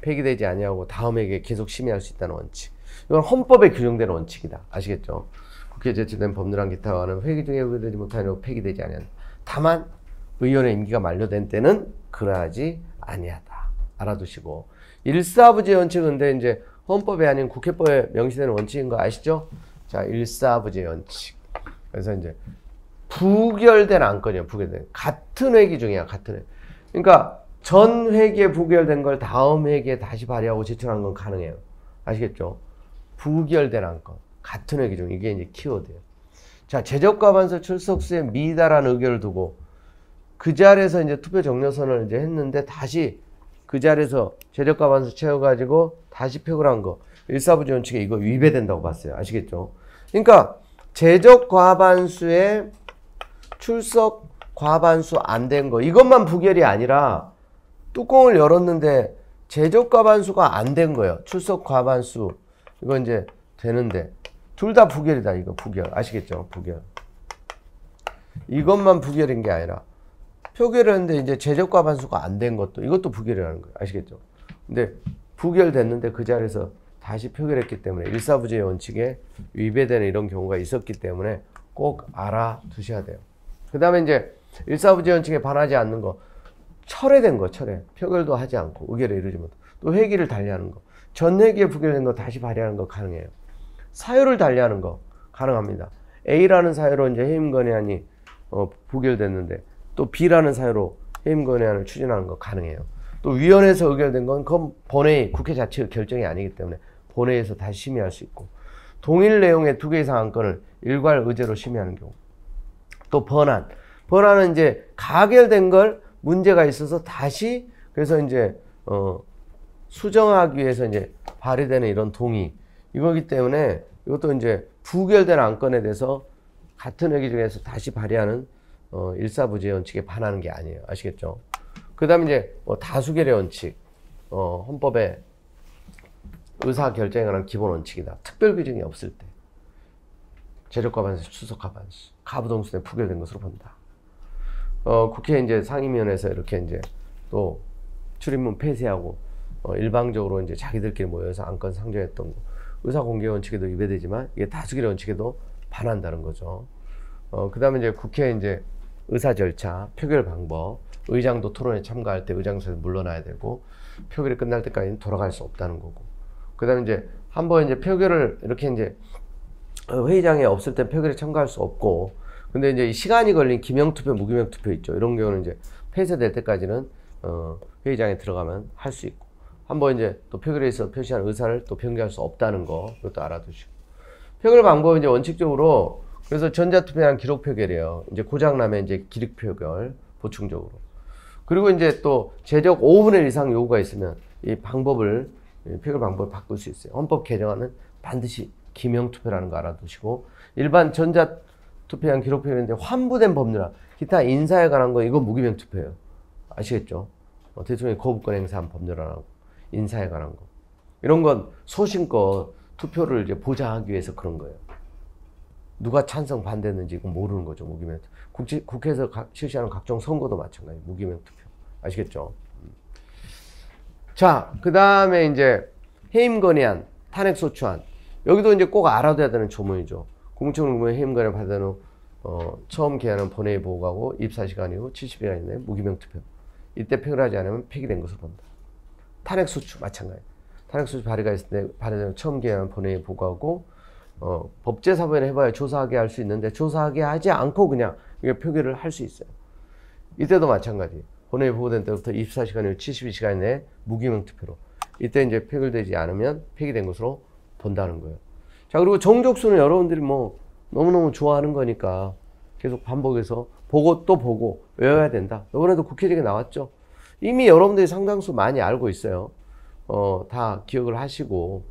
폐기되지 아니하고 다음 회기에 계속 심의할 수 있다는 원칙. 이건 헌법에 규정된 원칙이다. 아시겠죠? 국회에 제출된 법률안 기타와 하는 회기 중에 의결되지 못하여 폐기되지 아니한다. 다만 의원의 임기가 만료된 때는 그러하지 아니하다. 알아두시고. 일사부재 원칙은 근데 이제 헌법이 아닌 국회법에 명시되는 원칙인 거 아시죠? 자, 일사부재 원칙. 그래서 이제 부결된 안건이에요. 부결된. 같은 회기 중이야. 같은 회기. 그러니까 전 회기에 부결된 걸 다음 회기에 다시 발의하고 제출하는 건 가능해요. 아시겠죠? 부결된 안건. 같은 회기 중. 이게 이제 키워드예요. 자, 제적과반수 출석수에 미달한 의결을 두고 그 자리에서 이제 투표 종료선을 이제 했는데 다시 그 자리에서 제적과반수 채워가지고 다시 표결한 거. 일사부재 원칙에 이거 위배된다고 봤어요. 아시겠죠? 그러니까 제적과반수에 출석 과반수 안 된 거. 이것만 부결이 아니라 뚜껑을 열었는데 제적과반수가 안 된 거예요. 출석 과반수. 이거 이제 되는데. 둘 다 부결이다. 이거 부결. 아시겠죠? 부결. 이것만 부결인 게 아니라 표결을 했는데 이제 제적과반수가 안 된 것도 이것도 부결이라는 거예요. 아시겠죠? 근데 부결됐는데 그 자리에서 다시 표결했기 때문에 일사부재 원칙에 위배되는 이런 경우가 있었기 때문에 꼭 알아두셔야 돼요. 그 다음에 이제 일사부재 원칙에 반하지 않는 거. 철회된 거, 철회. 표결도 하지 않고 의결에 이르지 못하고. 또 회기를 달리하는 거. 전 회기에 부결된 거 다시 발의하는 거 가능해요. 사유를 달리하는 거 가능합니다. A라는 사유로 이제 해임 건의안이 부결됐는데 또 B라는 사유로 해임 건의안을 추진하는 거 가능해요. 또 위원회에서 의결된 건 그건 본회의, 국회 자체 결정이 아니기 때문에 본회의에서 다시 심의할 수 있고 동일 내용의 2개 이상 안건을 일괄 의제로 심의하는 경우. 또 번안. 번안은 이제 가결된 걸 문제가 있어서 다시 그래서 이제 수정하기 위해서 이제 발의되는 이런 동의. 이거기 때문에 이것도 이제 부결된 안건에 대해서 같은 회기 중에서 다시 발의하는 일사부재 원칙에 반하는 게 아니에요. 아시겠죠? 그 다음에 이제 다수결의 원칙. 헌법에 의사결정에 관한 기본 원칙이다. 특별 규정이 없을 때. 제적과반수, 출석과반수, 가부동순에 부결된 것으로 본다. 국회 이제 상임위원회에서 이렇게 이제 또 출입문 폐쇄하고 일방적으로 이제 자기들끼리 모여서 안건 상정했던 거. 의사공개 원칙에도 위배되지만 이게 다수결의 원칙에도 반한다는 거죠. 그 다음에 이제 국회 이제 의사 절차, 표결 방법, 의장도 토론에 참가할 때 의장석에서 물러나야 되고 표결이 끝날 때까지는 돌아갈 수 없다는 거고. 그다음에 이제 한번 이제 표결을 이렇게 이제 회의장에 없을 때 표결에 참가할 수 없고, 근데 이제 시간이 걸린 기명투표, 무기명투표 있죠. 이런 경우는 이제 폐쇄될 때까지는 회의장에 들어가면 할 수 있고, 한번 이제 또 표결에서 표시한 의사를 또 변경할 수 없다는 거, 이것도 알아두시고. 표결 방법은 이제 원칙적으로 그래서 전자투표랑 기록표결이에요. 이제 고장나면 이제 기록표결 보충적으로. 그리고 이제 또 제적 5분의 1 이상 요구가 있으면 이 방법을 표결 방법을 바꿀 수 있어요. 헌법 개정안은 반드시 기명투표라는 거 알아두시고, 일반 전자투표랑 기록표결인데 환부된 법률안, 기타 인사에 관한 거 이건 무기명투표예요. 아시겠죠? 대통령이 거부권 행사한 법률안하고 인사에 관한 거 이런 건 소신껏 투표를 이제 보장하기 위해서 그런 거예요. 누가 찬성 반대했는지 이건 모르는 거죠. 무기명투표. 국회에서 실시하는 각종 선거도 마찬가지예요. 무기명투표. 아시겠죠? 자, 그 다음에 이제 해임건의안, 탄핵소추안. 여기도 이제 꼭 알아둬야 되는 조문이죠. 공청문에 해임건의 받은 후 처음 기한은 본회의 보고하고 입사시간 이후 70시간 이내에 무기명투표. 이때 표결하지 않으면 폐기된 것으로 본다. 탄핵소추 마찬가지. 탄핵소추 발의가 있을 때 발의된 후 처음 기한은 본회의 보고하고 법제사법위원회 해봐야 조사하게 할 수 있는데 조사하게 하지 않고 그냥 표결을 할 수 있어요. 이때도 마찬가지. 본회의 보고된 때부터 24시간 이후 72시간 내에 무기명투표로. 이때 이제 표결되지 않으면 폐기된 것으로 본다는 거예요. 자, 그리고 정족수는 여러분들이 뭐 너무너무 좋아하는 거니까 계속 반복해서 보고 또 보고 외워야 된다. 이번에도 국회적에 나왔죠. 이미 여러분들이 상당수 많이 알고 있어요. 다 기억을 하시고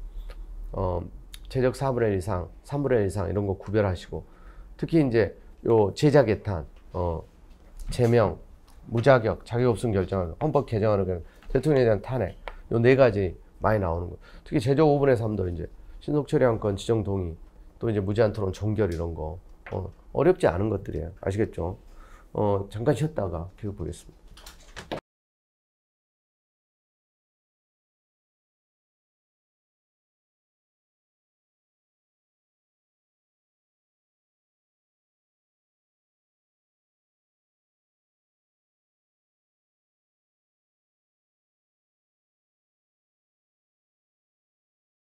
제적 4분의 1 이상, 3분의 1 이상 이런 거 구별하시고, 특히 이제 요 제자개탄, 제명, 무자격, 자격 없음 결정안, 헌법 개정안을 대통령에 대한 탄핵, 요 네 가지 많이 나오는 거. 특히 제적 5분의 3도 이제 신속 처리안건 지정 동의, 또 이제 무제한 토론 종결 이런 거 어렵지 않은 것들이에요. 아시겠죠? 잠깐 쉬었다가 계속 보겠습니다.